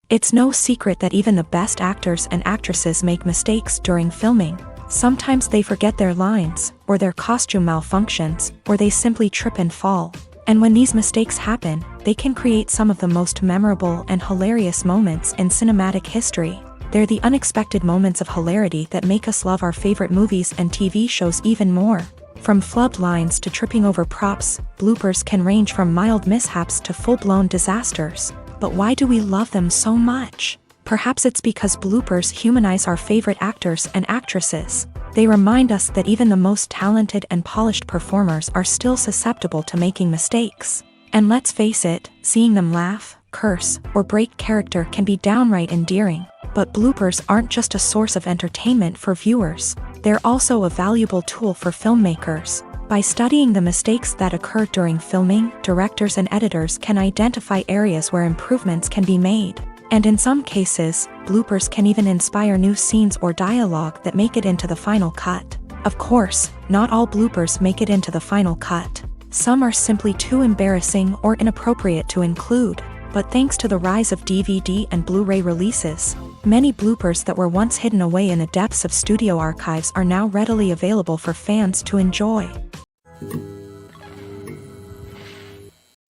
A: It's no secret that even the best actors and actresses make mistakes during filming. Sometimes they forget their lines, or their costume malfunctions, or they simply trip and fall. And when these mistakes happen, they can create some of the most memorable and hilarious moments in cinematic history. They're the unexpected moments of hilarity that make us love our favorite movies and TV shows even more. From flubbed lines to tripping over props, bloopers can range from mild mishaps to full-blown disasters. But why do we love them so much? Perhaps it's because bloopers humanize our favorite actors and actresses. They remind us that even the most talented and polished performers are still susceptible to making mistakes. And let's face it, seeing them laugh, curse, or break character can be downright endearing. But bloopers aren't just a source of entertainment for viewers. They're also a valuable tool for filmmakers. By studying the mistakes that occur during filming, directors and editors can identify areas where improvements can be made. And in some cases, bloopers can even inspire new scenes or dialogue that make it into the final cut. Of course, not all bloopers make it into the final cut. Some are simply too embarrassing or inappropriate to include. But thanks to the rise of DVD and Blu-ray releases, many bloopers that were once hidden away in the depths of studio archives are now readily available for fans to enjoy.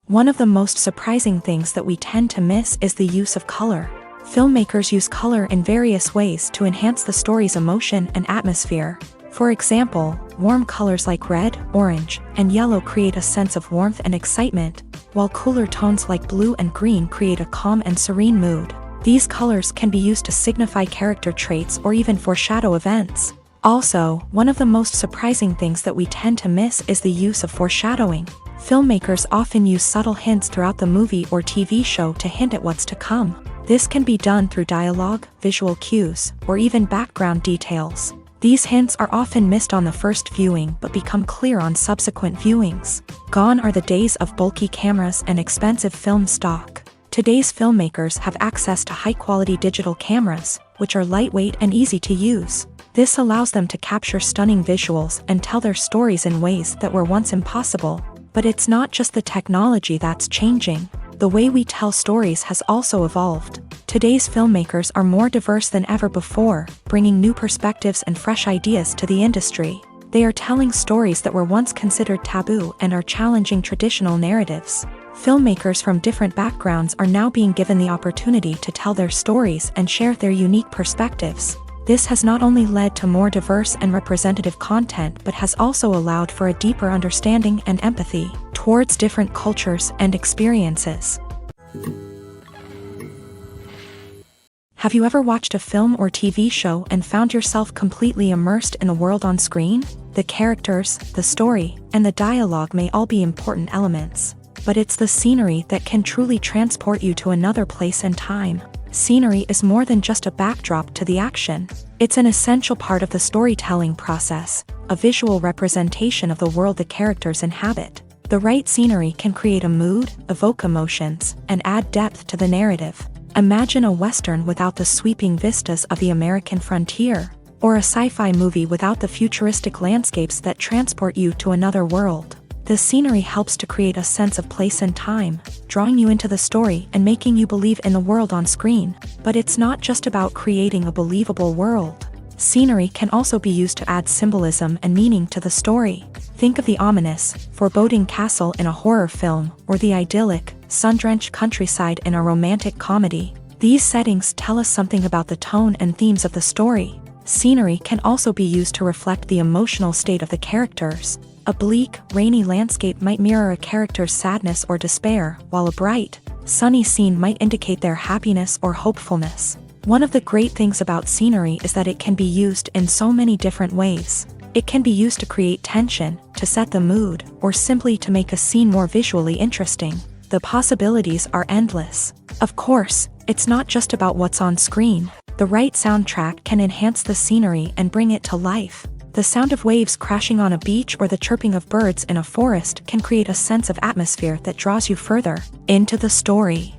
A: One of the most surprising things that we tend to miss is the use of color. Filmmakers use color in various ways to enhance the story's emotion and atmosphere. For example, warm colors like red, orange, and yellow create a sense of warmth and excitement, while cooler tones like blue and green create a calm and serene mood. These colors can be used to signify character traits or even foreshadow events. Also, one of the most surprising things that we tend to miss is the use of foreshadowing. Filmmakers often use subtle hints throughout the movie or TV show to hint at what's to come. This can be done through dialogue, visual cues, or even background details. These hints are often missed on the first viewing but become clear on subsequent viewings. Gone are the days of bulky cameras and expensive film stock. Today's filmmakers have access to high-quality digital cameras, which are lightweight and easy to use. This allows them to capture stunning visuals and tell their stories in ways that were once impossible. But it's not just the technology that's changing. The way we tell stories has also evolved. Today's filmmakers are more diverse than ever before, bringing new perspectives and fresh ideas to the industry. They are telling stories that were once considered taboo and are challenging traditional narratives. Filmmakers from different backgrounds are now being given the opportunity to tell their stories and share their unique perspectives. This has not only led to more diverse and representative content but has also allowed for a deeper understanding and empathy towards different cultures and experiences. Have you ever watched a film or TV show and found yourself completely immersed in the world on screen? The characters, the story, and the dialogue may all be important elements, but it's the scenery that can truly transport you to another place and time. Scenery is more than just a backdrop to the action. It's an essential part of the storytelling process, a visual representation of the world the characters inhabit. The right scenery can create a mood, evoke emotions, and add depth to the narrative. Imagine a Western without the sweeping vistas of the American frontier, or a sci-fi movie without the futuristic landscapes that transport you to another world. The scenery helps to create a sense of place and time, drawing you into the story and making you believe in the world on screen. But it's not just about creating a believable world. Scenery can also be used to add symbolism and meaning to the story. Think of the ominous, foreboding castle in a horror film, or the idyllic, sun-drenched countryside in a romantic comedy. These settings tell us something about the tone and themes of the story. Scenery can also be used to reflect the emotional state of the characters. A bleak, rainy landscape might mirror a character's sadness or despair, while a bright, sunny scene might indicate their happiness or hopefulness. One of the great things about scenery is that it can be used in so many different ways. It can be used to create tension, to set the mood, or simply to make a scene more visually interesting. The possibilities are endless. Of course, it's not just about what's on screen. The right soundtrack can enhance the scenery and bring it to life. The sound of waves crashing on a beach or the chirping of birds in a forest can create a sense of atmosphere that draws you further into the story.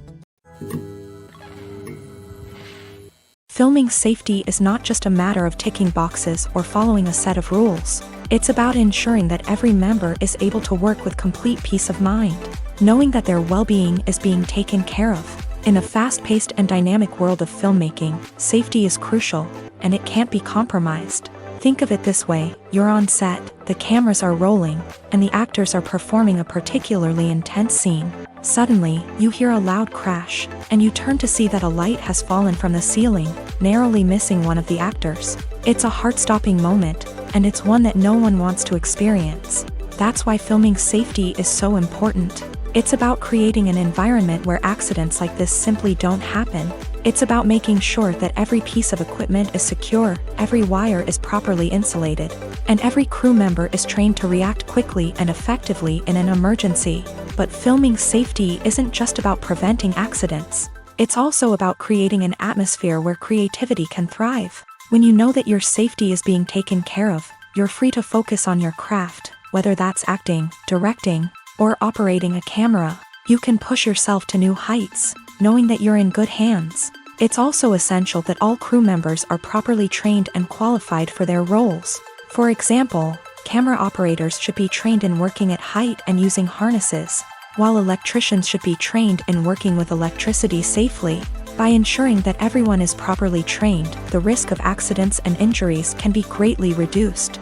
A: Filming safety is not just a matter of ticking boxes or following a set of rules. It's about ensuring that every member is able to work with complete peace of mind, knowing that their well-being is being taken care of. In a fast-paced and dynamic world of filmmaking, safety is crucial, and it can't be compromised. Think of it this way: you're on set, the cameras are rolling, and the actors are performing a particularly intense scene. Suddenly, you hear a loud crash, and you turn to see that a light has fallen from the ceiling, narrowly missing one of the actors. It's a heart-stopping moment, and it's one that no one wants to experience. That's why filming safety is so important. It's about creating an environment where accidents like this simply don't happen. It's about making sure that every piece of equipment is secure, every wire is properly insulated, and every crew member is trained to react quickly and effectively in an emergency. But filming safety isn't just about preventing accidents. It's also about creating an atmosphere where creativity can thrive. When you know that your safety is being taken care of, you're free to focus on your craft, whether that's acting, directing, or operating a camera. You can push yourself to new heights, knowing that you're in good hands. It's also essential that all crew members are properly trained and qualified for their roles. For example, camera operators should be trained in working at height and using harnesses, while electricians should be trained in working with electricity safely. By ensuring that everyone is properly trained, the risk of accidents and injuries can be greatly reduced.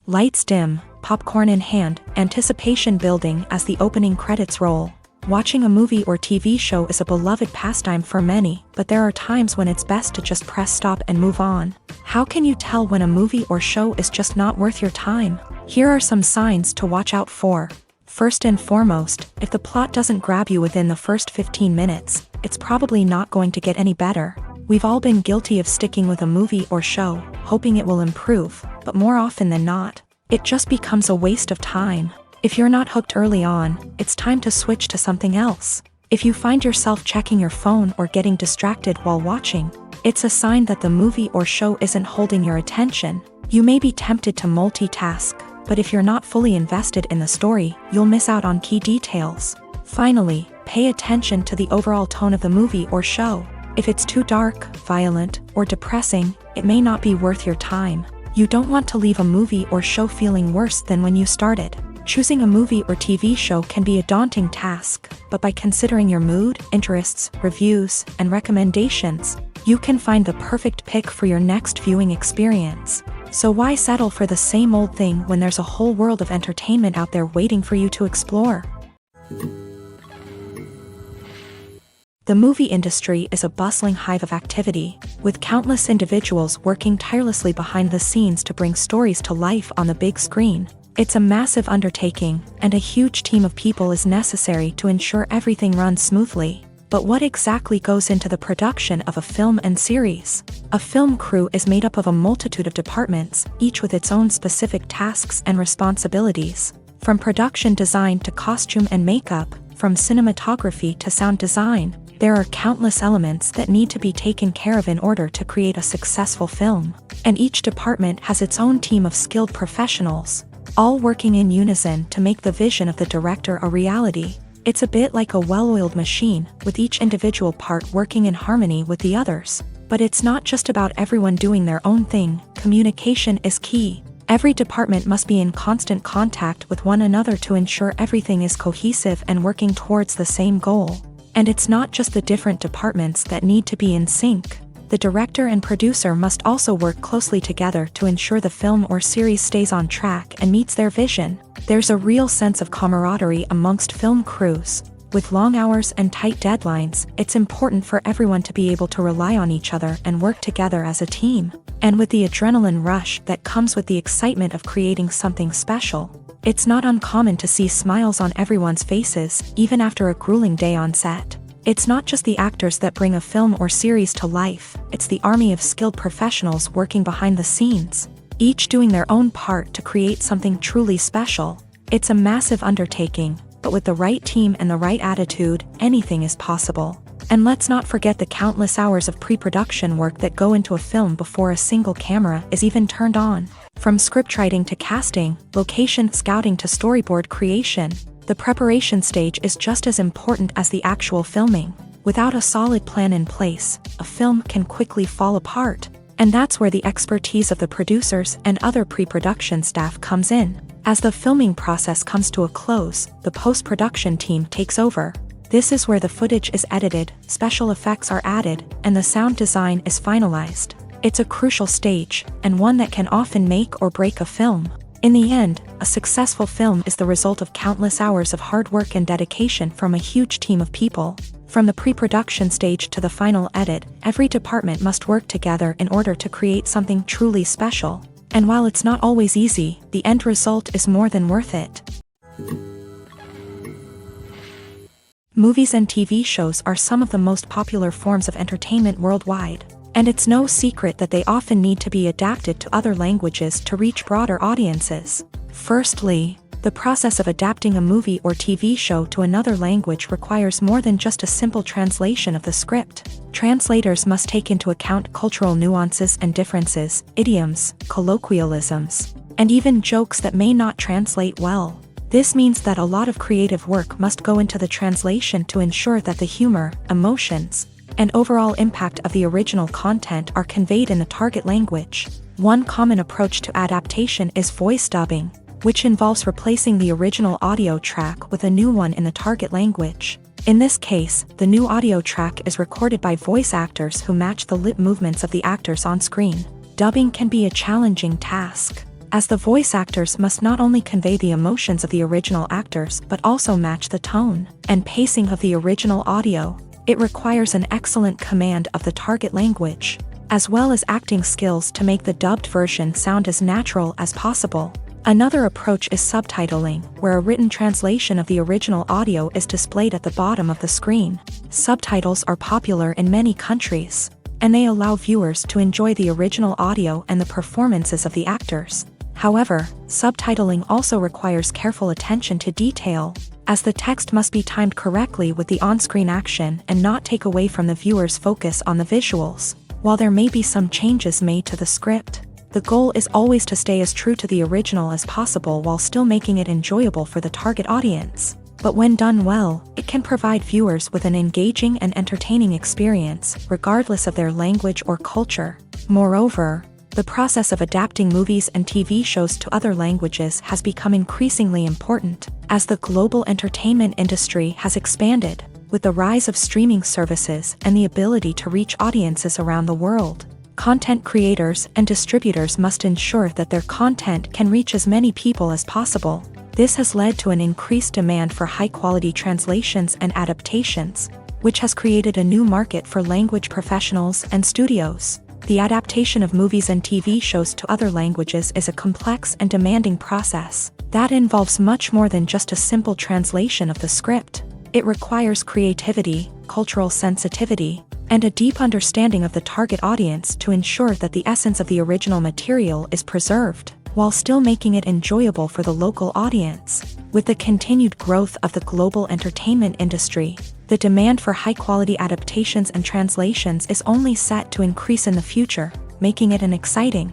A: Lights dim, popcorn in hand, anticipation building as the opening credits roll. Watching a movie or TV show is a beloved pastime for many, but there are times when it's best to just press stop and move on. How can you tell when a movie or show is just not worth your time? Here are some signs to watch out for. First and foremost, if the plot doesn't grab you within the first 15 minutes, it's probably not going to get any better. We've all been guilty of sticking with a movie or show, hoping it will improve, but more often than not, it just becomes a waste of time. If you're not hooked early on, it's time to switch to something else. If you find yourself checking your phone or getting distracted while watching, it's a sign that the movie or show isn't holding your attention. You may be tempted to multitask, but if you're not fully invested in the story, you'll miss out on key details. Finally, pay attention to the overall tone of the movie or show. If it's too dark, violent, or depressing, it may not be worth your time. You don't want to leave a movie or show feeling worse than when you started. Choosing a movie or TV show can be a daunting task, but by considering your mood, interests, reviews, and recommendations, you can find the perfect pick for your next viewing experience. So why settle for the same old thing when there's a whole world of entertainment out there waiting for you to explore? The movie industry is a bustling hive of activity, with countless individuals working tirelessly behind the scenes to bring stories to life on the big screen. It's a massive undertaking, and a huge team of people is necessary to ensure everything runs smoothly. But what exactly goes into the production of a film and series? A film crew is made up of a multitude of departments, each with its own specific tasks and responsibilities. From production design to costume and makeup, from cinematography to sound design, there are countless elements that need to be taken care of in order to create a successful film. And each department has its own team of skilled professionals, all working in unison to make the vision of the director a reality. It's a bit like a well-oiled machine, with each individual part working in harmony with the others. But it's not just about everyone doing their own thing. Communication is key. Every department must be in constant contact with one another to ensure everything is cohesive and working towards the same goal. And it's not just the different departments that need to be in sync. The director and producer must also work closely together to ensure the film or series stays on track and meets their vision. There's a real sense of camaraderie amongst film crews. With long hours and tight deadlines, it's important for everyone to be able to rely on each other and work together as a team. And with the adrenaline rush that comes with the excitement of creating something special, it's not uncommon to see smiles on everyone's faces, even after a grueling day on set. It's not just the actors that bring a film or series to life, it's the army of skilled professionals working behind the scenes, each doing their own part to create something truly special. It's a massive undertaking, but with the right team and the right attitude, anything is possible. And let's not forget the countless hours of pre-production work that go into a film before a single camera is even turned on. From scriptwriting to casting, location scouting to storyboard creation, the preparation stage is just as important as the actual filming. Without a solid plan in place, a film can quickly fall apart. And that's where the expertise of the producers and other pre-production staff comes in. As the filming process comes to a close, the post-production team takes over. This is where the footage is edited, special effects are added, and the sound design is finalized. It's a crucial stage, and one that can often make or break a film. In the end, a successful film is the result of countless hours of hard work and dedication from a huge team of people. From the pre-production stage to the final edit, every department must work together in order to create something truly special. And while it's not always easy, the end result is more than worth it. Movies and TV shows are some of the most popular forms of entertainment worldwide, and it's no secret that they often need to be adapted to other languages to reach broader audiences. Firstly, the process of adapting a movie or TV show to another language requires more than just a simple translation of the script. Translators must take into account cultural nuances and differences, idioms, colloquialisms, and even jokes that may not translate well. This means that a lot of creative work must go into the translation to ensure that the humor, emotions, and overall impact of the original content are conveyed in the target language. One common approach to adaptation is voice dubbing, which involves replacing the original audio track with a new one in the target language. In this case, the new audio track is recorded by voice actors who match the lip movements of the actors on screen. Dubbing can be a challenging task, as the voice actors must not only convey the emotions of the original actors but also match the tone and pacing of the original audio. It requires an excellent command of the target language, as well as acting skills to make the dubbed version sound as natural as possible. Another approach is subtitling, where a written translation of the original audio is displayed at the bottom of the screen. Subtitles are popular in many countries, and they allow viewers to enjoy the original audio and the performances of the actors. However, subtitling also requires careful attention to detail, as the text must be timed correctly with the on-screen action and not take away from the viewer's focus on the visuals. While there may be some changes made to the script, the goal is always to stay as true to the original as possible while still making it enjoyable for the target audience. But when done well, it can provide viewers with an engaging and entertaining experience, regardless of their language or culture. Moreover, the process of adapting movies and TV shows to other languages has become increasingly important, as the global entertainment industry has expanded, with the rise of streaming services and the ability to reach audiences around the world. Content creators and distributors must ensure that their content can reach as many people as possible. This has led to an increased demand for high-quality translations and adaptations, which has created a new market for language professionals and studios. The adaptation of movies and TV shows to other languages is a complex and demanding process that involves much more than just a simple translation of the script. It requires creativity, cultural sensitivity, and a deep understanding of the target audience to ensure that the essence of the original material is preserved, while still making it enjoyable for the local audience. With the continued growth of the global entertainment industry, the demand for high-quality adaptations and translations is only set to increase in the future, making it an exciting.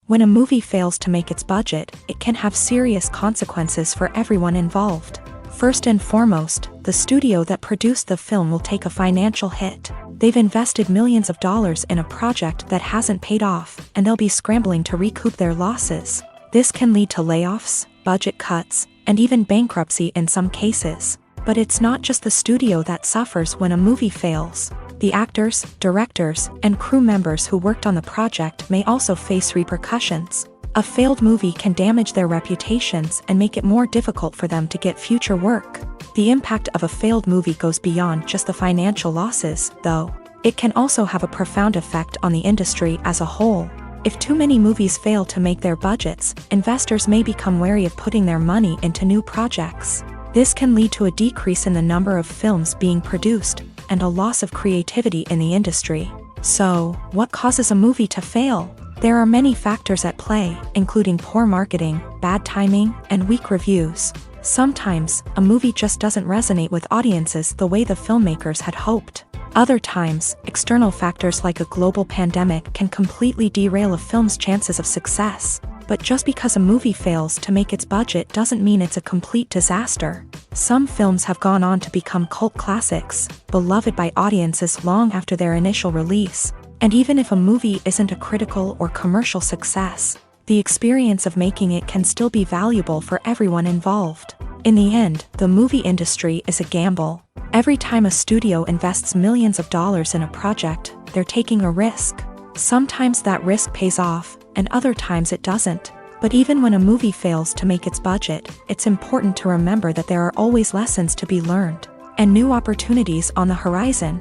A: When a movie fails to make its budget, it can have serious consequences for everyone involved. First and foremost, the studio that produced the film will take a financial hit. They've invested millions of dollars in a project that hasn't paid off, and they'll be scrambling to recoup their losses. This can lead to layoffs, budget cuts, and even bankruptcy in some cases. But it's not just the studio that suffers when a movie fails. The actors, directors, and crew members who worked on the project may also face repercussions. A failed movie can damage their reputations and make it more difficult for them to get future work. The impact of a failed movie goes beyond just the financial losses, though. It can also have a profound effect on the industry as a whole. If too many movies fail to make their budgets, investors may become wary of putting their money into new projects. This can lead to a decrease in the number of films being produced, and a loss of creativity in the industry. So, what causes a movie to fail? There are many factors at play, including poor marketing, bad timing, and weak reviews. Sometimes, a movie just doesn't resonate with audiences the way the filmmakers had hoped. Other times, external factors like a global pandemic can completely derail a film's chances of success. But just because a movie fails to make its budget doesn't mean it's a complete disaster. Some films have gone on to become cult classics, beloved by audiences long after their initial release. And even if a movie isn't a critical or commercial success, the experience of making it can still be valuable for everyone involved. In the end, the movie industry is a gamble. Every time a studio invests millions of dollars in a project, they're taking a risk. Sometimes that risk pays off, and other times it doesn't. But even when a movie fails to make its budget, it's important to remember that there are always lessons to be learned, and new opportunities on the horizon.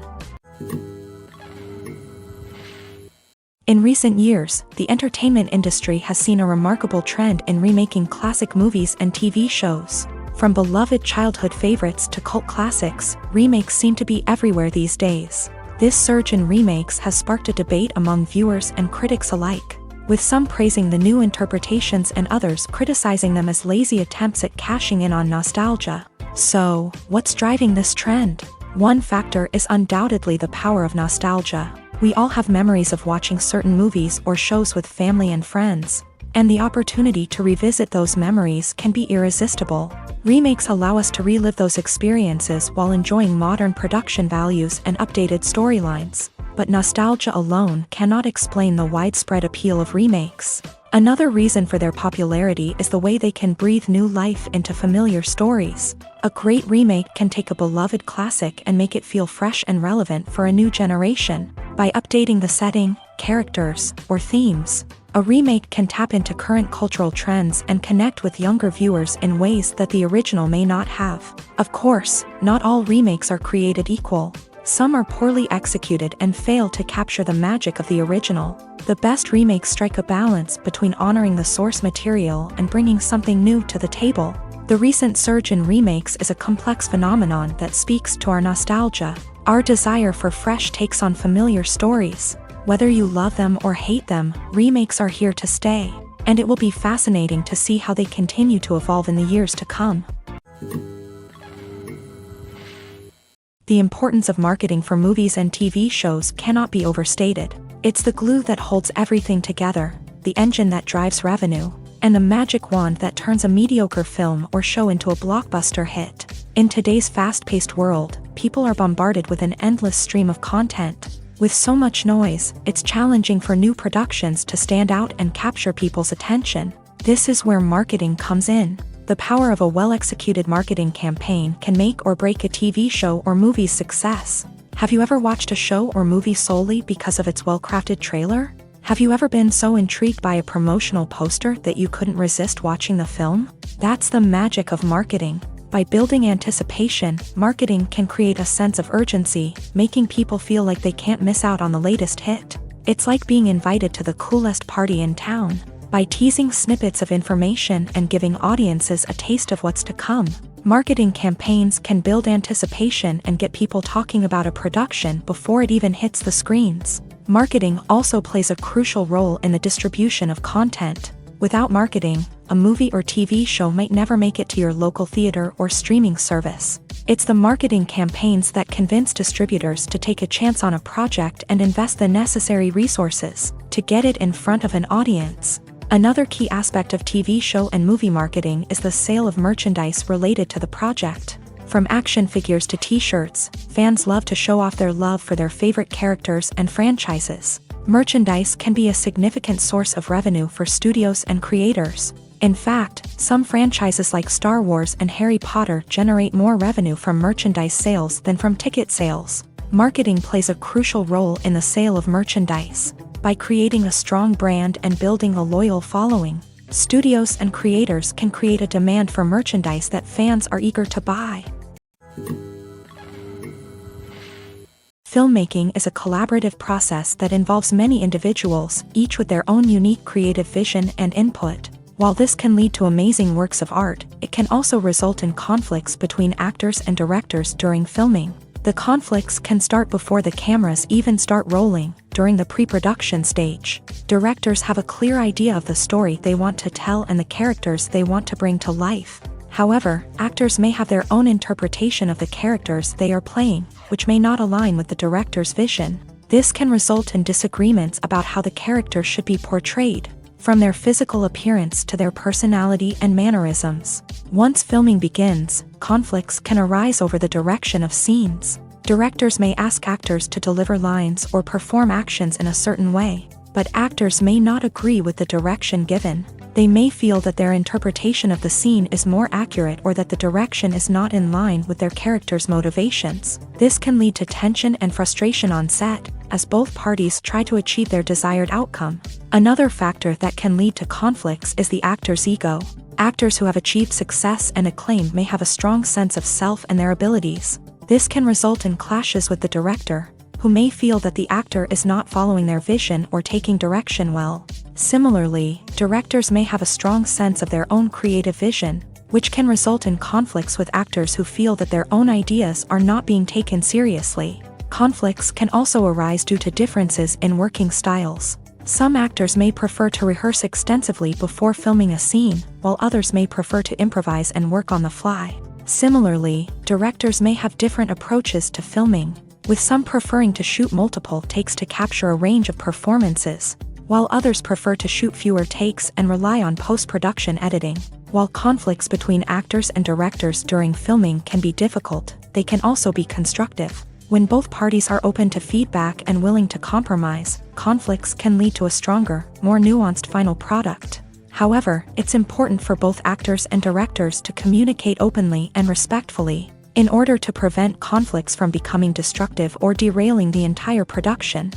A: In recent years, the entertainment industry has seen a remarkable trend in remaking classic movies and TV shows. From beloved childhood favorites to cult classics, remakes seem to be everywhere these days. This surge in remakes has sparked a debate among viewers and critics alike, with some praising the new interpretations and others criticizing them as lazy attempts at cashing in on nostalgia. So, what's driving this trend? One factor is undoubtedly the power of nostalgia. We all have memories of watching certain movies or shows with family and friends, and the opportunity to revisit those memories can be irresistible. Remakes allow us to relive those experiences while enjoying modern production values and updated storylines. But nostalgia alone cannot explain the widespread appeal of remakes. Another reason for their popularity is the way they can breathe new life into familiar stories. A great remake can take a beloved classic and make it feel fresh and relevant for a new generation. By updating the setting, characters, or themes, a remake can tap into current cultural trends and connect with younger viewers in ways that the original may not have. Of course, not all remakes are created equal. Some are poorly executed and fail to capture the magic of the original. The best remakes strike a balance between honoring the source material and bringing something new to the table. The recent surge in remakes is a complex phenomenon that speaks to our nostalgia, our desire for fresh takes on familiar stories. Whether you love them or hate them, remakes are here to stay, and it will be fascinating to see how they continue to evolve in the years to come. The importance of marketing for movies and TV shows cannot be overstated. It's the glue that holds everything together, the engine that drives revenue, and the magic wand that turns a mediocre film or show into a blockbuster hit. In today's fast-paced world, people are bombarded with an endless stream of content. With so much noise, it's challenging for new productions to stand out and capture people's attention. This is where marketing comes in. The power of a well-executed marketing campaign can make or break a TV show or movie's success. Have you ever watched a show or movie solely because of its well-crafted trailer? Have you ever been so intrigued by a promotional poster that you couldn't resist watching the film? That's the magic of marketing. By building anticipation, marketing can create a sense of urgency, making people feel like they can't miss out on the latest hit. It's like being invited to the coolest party in town. By teasing snippets of information and giving audiences a taste of what's to come, marketing campaigns can build anticipation and get people talking about a production before it even hits the screens. Marketing also plays a crucial role in the distribution of content. Without marketing, a movie or TV show might never make it to your local theater or streaming service. It's the marketing campaigns that convince distributors to take a chance on a project and invest the necessary resources to get it in front of an audience. Another key aspect of TV show and movie marketing is the sale of merchandise related to the project. From action figures to t-shirts, fans love to show off their love for their favorite characters and franchises. Merchandise can be a significant source of revenue for studios and creators. In fact, some franchises like Star Wars and Harry Potter generate more revenue from merchandise sales than from ticket sales. Marketing plays a crucial role in the sale of merchandise. By creating a strong brand and building a loyal following, studios and creators can create a demand for merchandise that fans are eager to buy. Filmmaking is a collaborative process that involves many individuals, each with their own unique creative vision and input. While this can lead to amazing works of art, it can also result in conflicts between actors and directors during filming. The conflicts can start before the cameras even start rolling, during the pre-production stage. Directors have a clear idea of the story they want to tell and the characters they want to bring to life. However, actors may have their own interpretation of the characters they are playing, which may not align with the director's vision. This can result in disagreements about how the character should be portrayed, from their physical appearance to their personality and mannerisms. Once filming begins, conflicts can arise over the direction of scenes. Directors may ask actors to deliver lines or perform actions in a certain way, but actors may not agree with the direction given. They may feel that their interpretation of the scene is more accurate or that the direction is not in line with their character's motivations. This can lead to tension and frustration on set, as both parties try to achieve their desired outcome. Another factor that can lead to conflicts is the actor's ego. Actors who have achieved success and acclaim may have a strong sense of self and their abilities. This can result in clashes with the director, who may feel that the actor is not following their vision or taking direction well. Similarly, directors may have a strong sense of their own creative vision, which can result in conflicts with actors who feel that their own ideas are not being taken seriously. Conflicts can also arise due to differences in working styles. Some actors may prefer to rehearse extensively before filming a scene, while others may prefer to improvise and work on the fly. Similarly, directors may have different approaches to filming, with some preferring to shoot multiple takes to capture a range of performances, while others prefer to shoot fewer takes and rely on post-production editing. While conflicts between actors and directors during filming can be difficult, they can also be constructive. When both parties are open to feedback and willing to compromise, conflicts can lead to a stronger, more nuanced final product. However, it's important for both actors and directors to communicate openly and respectfully, in order to prevent conflicts from becoming destructive or derailing the entire production.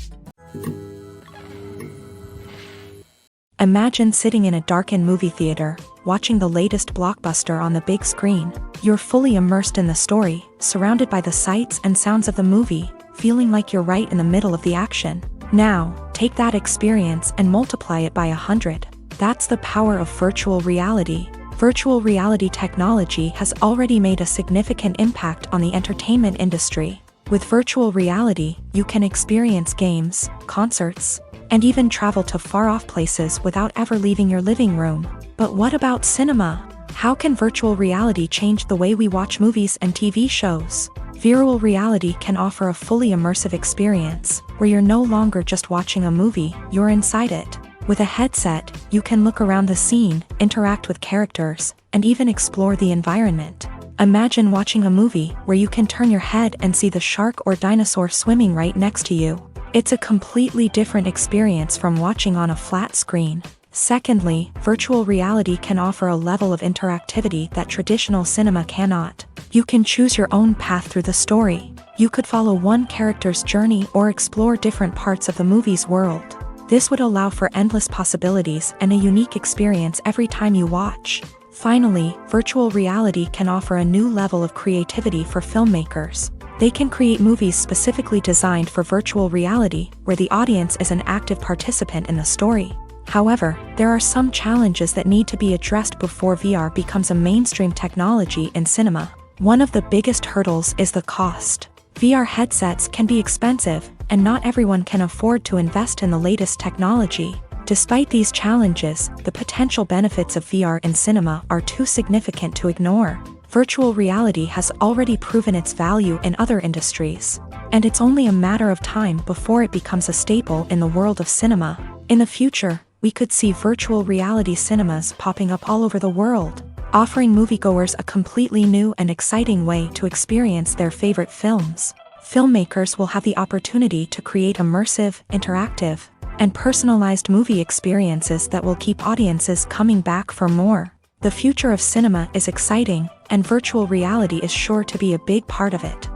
A: Imagine sitting in a darkened movie theater, watching the latest blockbuster on the big screen. You're fully immersed in the story, surrounded by the sights and sounds of the movie, feeling like you're right in the middle of the action. Now, take that experience and multiply it by 100. That's the power of virtual reality. Virtual reality technology has already made a significant impact on the entertainment industry. With virtual reality, you can experience games, concerts, and even travel to far-off places without ever leaving your living room. But what about cinema? How can virtual reality change the way we watch movies and TV shows? Virtual reality can offer a fully immersive experience, where you're no longer just watching a movie, you're inside it. With a headset, you can look around the scene, interact with characters, and even explore the environment. Imagine watching a movie where you can turn your head and see the shark or dinosaur swimming right next to you. It's a completely different experience from watching on a flat screen. Secondly, virtual reality can offer a level of interactivity that traditional cinema cannot. You can choose your own path through the story. You could follow one character's journey or explore different parts of the movie's world. This would allow for endless possibilities and a unique experience every time you watch. Finally, virtual reality can offer a new level of creativity for filmmakers. They can create movies specifically designed for virtual reality, where the audience is an active participant in the story. However, there are some challenges that need to be addressed before VR becomes a mainstream technology in cinema. One of the biggest hurdles is the cost. VR headsets can be expensive, and not everyone can afford to invest in the latest technology. Despite these challenges, the potential benefits of VR in cinema are too significant to ignore. Virtual reality has already proven its value in other industries, and it's only a matter of time before it becomes a staple in the world of cinema. In the future, we could see virtual reality cinemas popping up all over the world. offering moviegoers a completely new and exciting way to experience their favorite films. Filmmakers will have the opportunity to create immersive, interactive, and personalized movie experiences that will keep audiences coming back for more. The future of cinema is exciting, and virtual reality is sure to be a big part of it.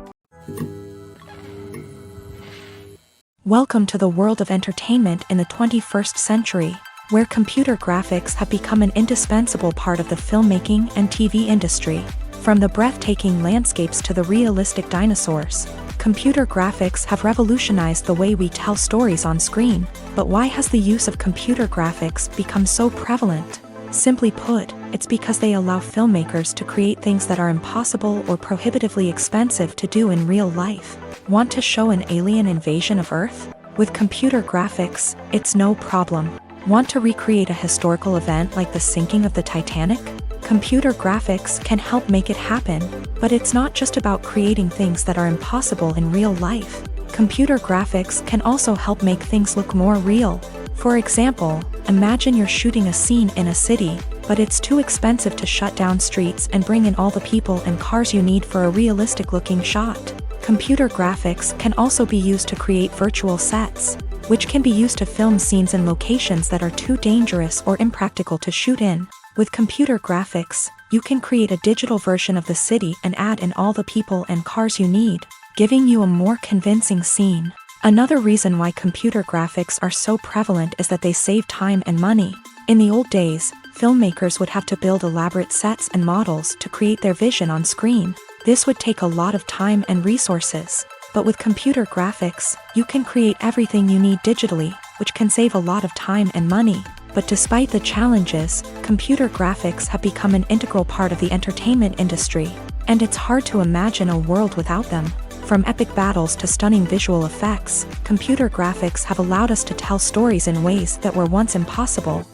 A: Welcome to the world of entertainment in the 21st century, where computer graphics have become an indispensable part of the filmmaking and TV industry. From the breathtaking landscapes to the realistic dinosaurs, computer graphics have revolutionized the way we tell stories on screen. But why has the use of computer graphics become so prevalent? Simply put, it's because they allow filmmakers to create things that are impossible or prohibitively expensive to do in real life. Want to show an alien invasion of Earth? With computer graphics, it's no problem. Want to recreate a historical event like the sinking of the Titanic? Computer graphics can help make it happen, but it's not just about creating things that are impossible in real life. Computer graphics can also help make things look more real. For example, imagine you're shooting a scene in a city, but it's too expensive to shut down streets and bring in all the people and cars you need for a realistic-looking shot. Computer graphics can also be used to create virtual sets, which can be used to film scenes in locations that are too dangerous or impractical to shoot in. With computer graphics, you can create a digital version of the city and add in all the people and cars you need, giving you a more convincing scene. Another reason why computer graphics are so prevalent is that they save time and money. In the old days, filmmakers would have to build elaborate sets and models to create their vision on screen. This would take a lot of time and resources. But with computer graphics, you can create everything you need digitally, which can save a lot of time and money. But despite the challenges, computer graphics have become an integral part of the entertainment industry, and it's hard to imagine a world without them. From epic battles to stunning visual effects, computer graphics have allowed us to tell stories in ways that were once impossible.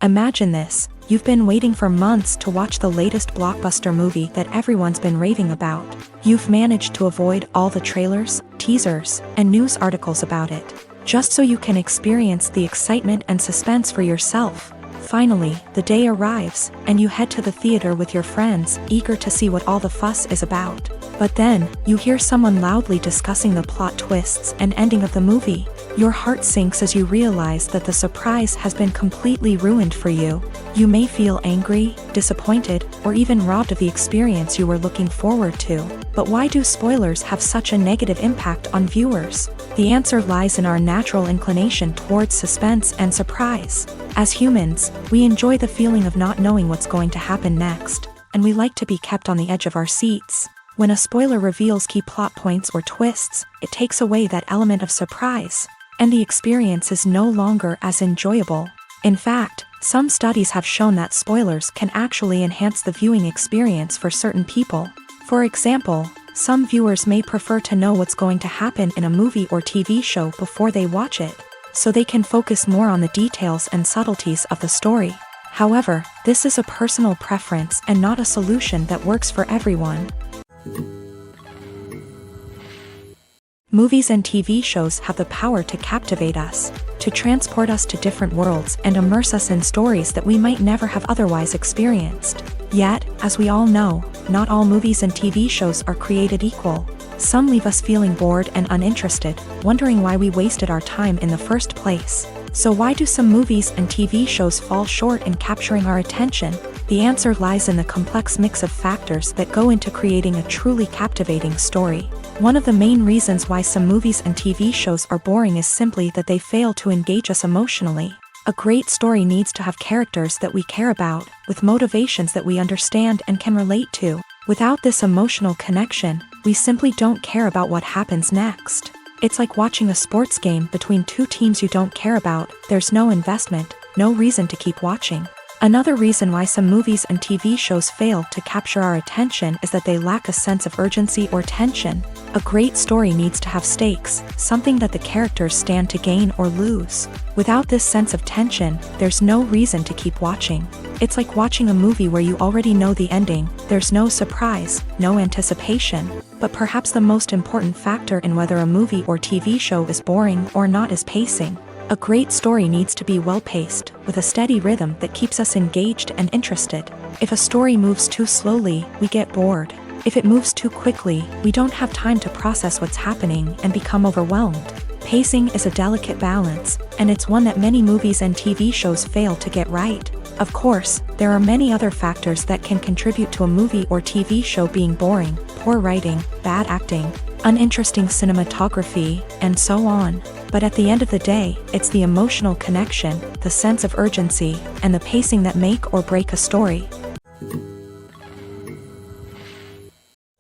A: Imagine this. You've been waiting for months to watch the latest blockbuster movie that everyone's been raving about. You've managed to avoid all the trailers, teasers, and news articles about it, just so you can experience the excitement and suspense for yourself. Finally, the day arrives, and you head to the theater with your friends, eager to see what all the fuss is about. But then, you hear someone loudly discussing the plot twists and ending of the movie. Your heart sinks as you realize that the surprise has been completely ruined for you. You may feel angry, disappointed, or even robbed of the experience you were looking forward to. But why do spoilers have such a negative impact on viewers? The answer lies in our natural inclination towards suspense and surprise. As humans, we enjoy the feeling of not knowing what's going to happen next, and we like to be kept on the edge of our seats. When a spoiler reveals key plot points or twists, it takes away that element of surprise, and the experience is no longer as enjoyable. In fact, some studies have shown that spoilers can actually enhance the viewing experience for certain people. For example, some viewers may prefer to know what's going to happen in a movie or TV show before they watch it, so they can focus more on the details and subtleties of the story. However, this is a personal preference and not a solution that works for everyone. Movies and TV shows have the power to captivate us, to transport us to different worlds and immerse us in stories that we might never have otherwise experienced. Yet, as we all know, not all movies and TV shows are created equal. Some leave us feeling bored and uninterested, wondering why we wasted our time in the first place. So why do some movies and TV shows fall short in capturing our attention? The answer lies in the complex mix of factors that go into creating a truly captivating story. One of the main reasons why some movies and TV shows are boring is simply that they fail to engage us emotionally. A great story needs to have characters that we care about, with motivations that we understand and can relate to. Without this emotional connection, we simply don't care about what happens next. It's like watching a sports game between two teams you don't care about. There's no investment, no reason to keep watching. Another reason why some movies and TV shows fail to capture our attention is that they lack a sense of urgency or tension. A great story needs to have stakes, something that the characters stand to gain or lose. Without this sense of tension, there's no reason to keep watching. It's like watching a movie where you already know the ending. There's no surprise, no anticipation. But perhaps the most important factor in whether a movie or TV show is boring or not is pacing. A great story needs to be well-paced, with a steady rhythm that keeps us engaged and interested. If a story moves too slowly, we get bored. If it moves too quickly, we don't have time to process what's happening and become overwhelmed. Pacing is a delicate balance, and it's one that many movies and TV shows fail to get right. Of course, there are many other factors that can contribute to a movie or TV show being boring: poor writing, bad acting, uninteresting cinematography, and so on. But at the end of the day, it's the emotional connection, the sense of urgency, and the pacing that make or break a story.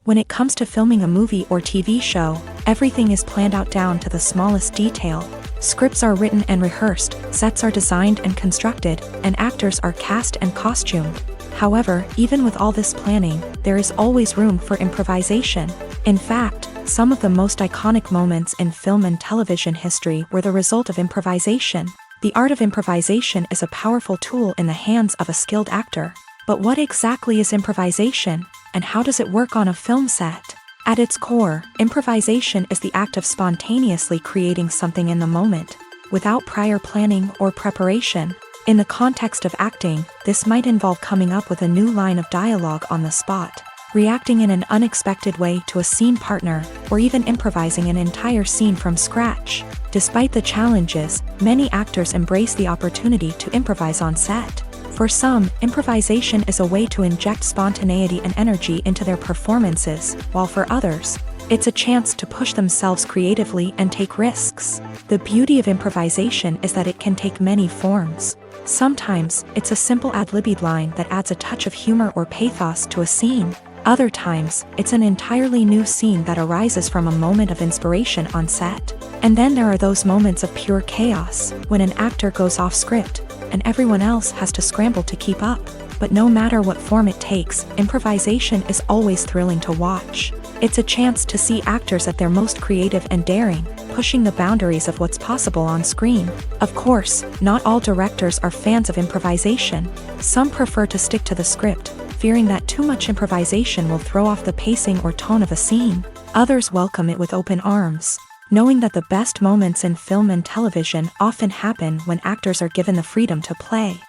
A: When it comes to filming a movie or TV show, everything is planned out down to the smallest detail. Scripts are written and rehearsed, sets are designed and constructed, and actors are cast and costumed. However, even with all this planning, there is always room for improvisation. In fact, some of the most iconic moments in film and television history were the result of improvisation. The art of improvisation is a powerful tool in the hands of a skilled actor. But what exactly is improvisation, and how does it work on a film set? At its core, improvisation is the act of spontaneously creating something in the moment, without prior planning or preparation. In the context of acting, this might involve coming up with a new line of dialogue on the spot, reacting in an unexpected way to a scene partner, or even improvising an entire scene from scratch. Despite the challenges, many actors embrace the opportunity to improvise on set. For some, improvisation is a way to inject spontaneity and energy into their performances, while for others, it's a chance to push themselves creatively and take risks. The beauty of improvisation is that it can take many forms. Sometimes, it's a simple ad-libbed line that adds a touch of humor or pathos to a scene. Other times, it's an entirely new scene that arises from a moment of inspiration on set. And then there are those moments of pure chaos, when an actor goes off script, and everyone else has to scramble to keep up. But no matter what form it takes, improvisation is always thrilling to watch. It's a chance to see actors at their most creative and daring, pushing the boundaries of what's possible on screen. Of course, not all directors are fans of improvisation. Some prefer to stick to the script, fearing that too much improvisation will throw off the pacing or tone of a scene. Others welcome it with open arms, knowing that the best moments in film and television often happen when actors are given the freedom to play.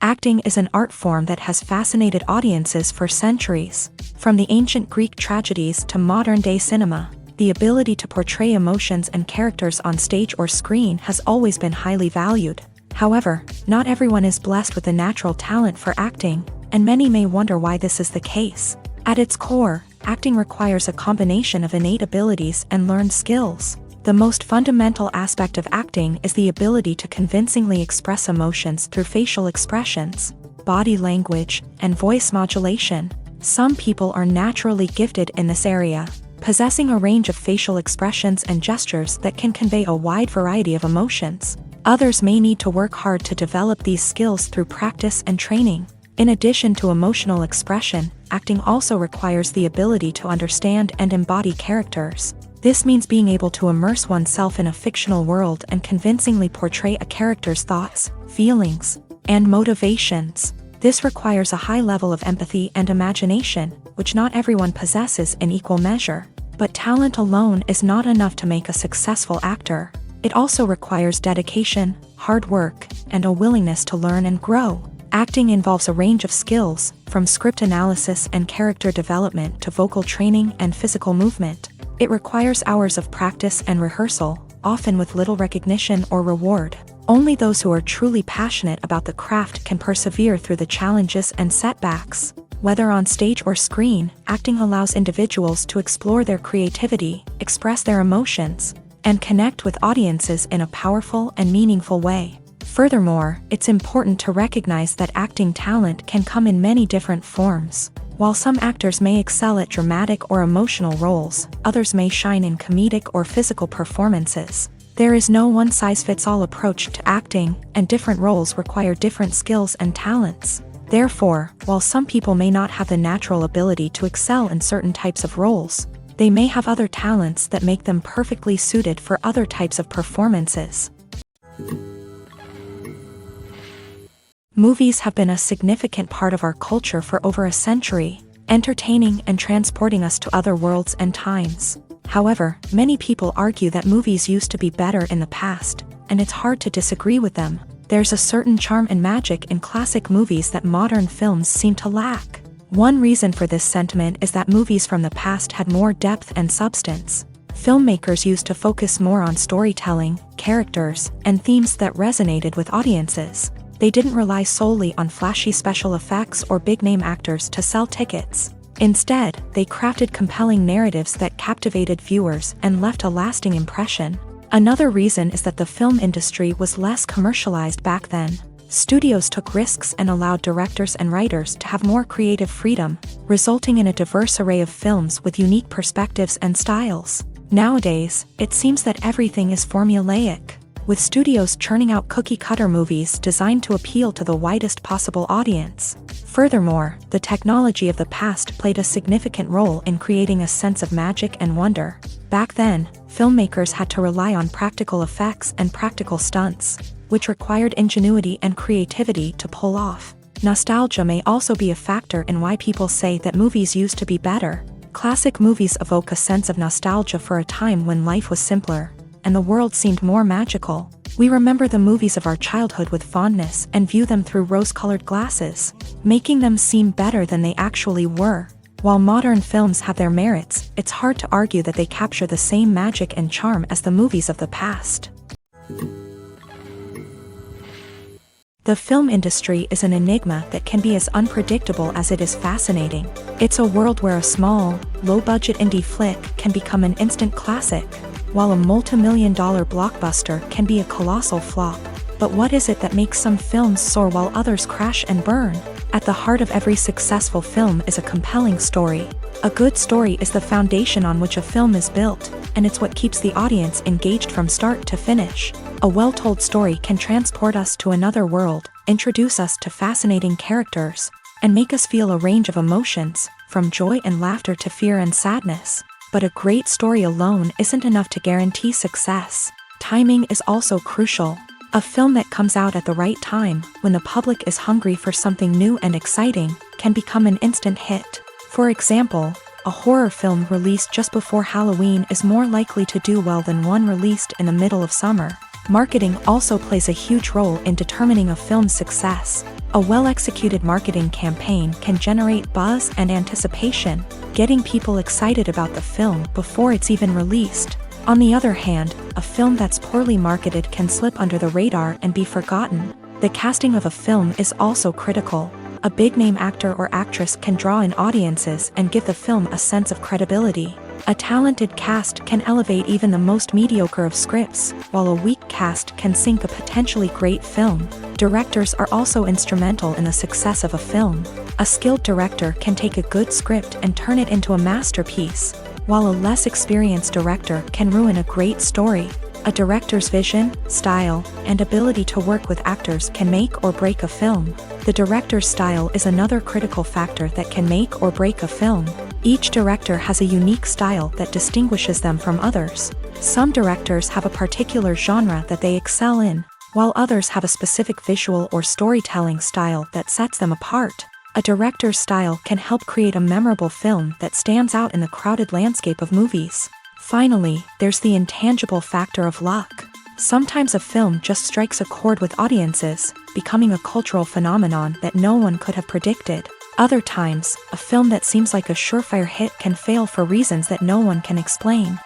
A: Acting is an art form that has fascinated audiences for centuries. From the ancient Greek tragedies to modern-day cinema, the ability to portray emotions and characters on stage or screen has always been highly valued. However, not everyone is blessed with a natural talent for acting, and many may wonder why this is the case. At its core, acting requires a combination of innate abilities and learned skills. The most fundamental aspect of acting is the ability to convincingly express emotions through facial expressions, body language, and voice modulation. Some people are naturally gifted in this area, possessing a range of facial expressions and gestures that can convey a wide variety of emotions. Others may need to work hard to develop these skills through practice and training. In addition to emotional expression, acting also requires the ability to understand and embody characters. This means being able to immerse oneself in a fictional world and convincingly portray a character's thoughts, feelings, and motivations. This requires a high level of empathy and imagination, which not everyone possesses in equal measure. But talent alone is not enough to make a successful actor. It also requires dedication, hard work, and a willingness to learn and grow. Acting involves a range of skills, from script analysis and character development to vocal training and physical movement. It requires hours of practice and rehearsal, often with little recognition or reward. Only those who are truly passionate about the craft can persevere through the challenges and setbacks. Whether on stage or screen, acting allows individuals to explore their creativity, express their emotions, and connect with audiences in a powerful and meaningful way. Furthermore, it's important to recognize that acting talent can come in many different forms. While some actors may excel at dramatic or emotional roles, others may shine in comedic or physical performances. There is no one-size-fits-all approach to acting, and different roles require different skills and talents. Therefore, while some people may not have the natural ability to excel in certain types of roles, they may have other talents that make them perfectly suited for other types of performances. Movies have been a significant part of our culture for over a century, entertaining and transporting us to other worlds and times. However, many people argue that movies used to be better in the past, and it's hard to disagree with them. There's a certain charm and magic in classic movies that modern films seem to lack. One reason for this sentiment is that movies from the past had more depth and substance. Filmmakers used to focus more on storytelling, characters, and themes that resonated with audiences. They didn't rely solely on flashy special effects or big-name actors to sell tickets. Instead, they crafted compelling narratives that captivated viewers and left a lasting impression. Another reason is that the film industry was less commercialized back then. Studios took risks and allowed directors and writers to have more creative freedom, resulting in a diverse array of films with unique perspectives and styles. Nowadays, it seems that everything is formulaic, with studios churning out cookie-cutter movies designed to appeal to the widest possible audience. Furthermore, the technology of the past played a significant role in creating a sense of magic and wonder. Back then, filmmakers had to rely on practical effects and practical stunts, which required ingenuity and creativity to pull off. Nostalgia may also be a factor in why people say that movies used to be better. Classic movies evoke a sense of nostalgia for a time when life was simpler, and the world seemed more magical. We remember the movies of our childhood with fondness and view them through rose-colored glasses, making them seem better than they actually were. While modern films have their merits, it's hard to argue that they capture the same magic and charm as the movies of the past. The film industry is an enigma that can be as unpredictable as it is fascinating. It's a world where a small, low-budget indie flick can become an instant classic, while a multi-million-dollar blockbuster can be a colossal flop. But what is it that makes some films soar while others crash and burn? At the heart of every successful film is a compelling story. A good story is the foundation on which a film is built, and it's what keeps the audience engaged from start to finish. A well-told story can transport us to another world, introduce us to fascinating characters, and make us feel a range of emotions, from joy and laughter to fear and sadness. But a great story alone isn't enough to guarantee success. Timing is also crucial. A film that comes out at the right time, when the public is hungry for something new and exciting, can become an instant hit. For example, a horror film released just before Halloween is more likely to do well than one released in the middle of summer. Marketing also plays a huge role in determining a film's success. A well-executed marketing campaign can generate buzz and anticipation, getting people excited about the film before it's even released. On the other hand, a film that's poorly marketed can slip under the radar and be forgotten. The casting of a film is also critical. A big-name actor or actress can draw in audiences and give the film a sense of credibility. A talented cast can elevate even the most mediocre of scripts, while a weak cast can sink a potentially great film. Directors are also instrumental in the success of a film. A skilled director can take a good script and turn it into a masterpiece, while a less experienced director can ruin a great story. A director's vision, style, and ability to work with actors can make or break a film. The director's style is another critical factor that can make or break a film. Each director has a unique style that distinguishes them from others. Some directors have a particular genre that they excel in, while others have a specific visual or storytelling style that sets them apart. A director's style can help create a memorable film that stands out in the crowded landscape of movies. Finally, there's the intangible factor of luck. Sometimes a film just strikes a chord with audiences, becoming a cultural phenomenon that no one could have predicted. Other times, a film that seems like a surefire hit can fail for reasons that no one can explain.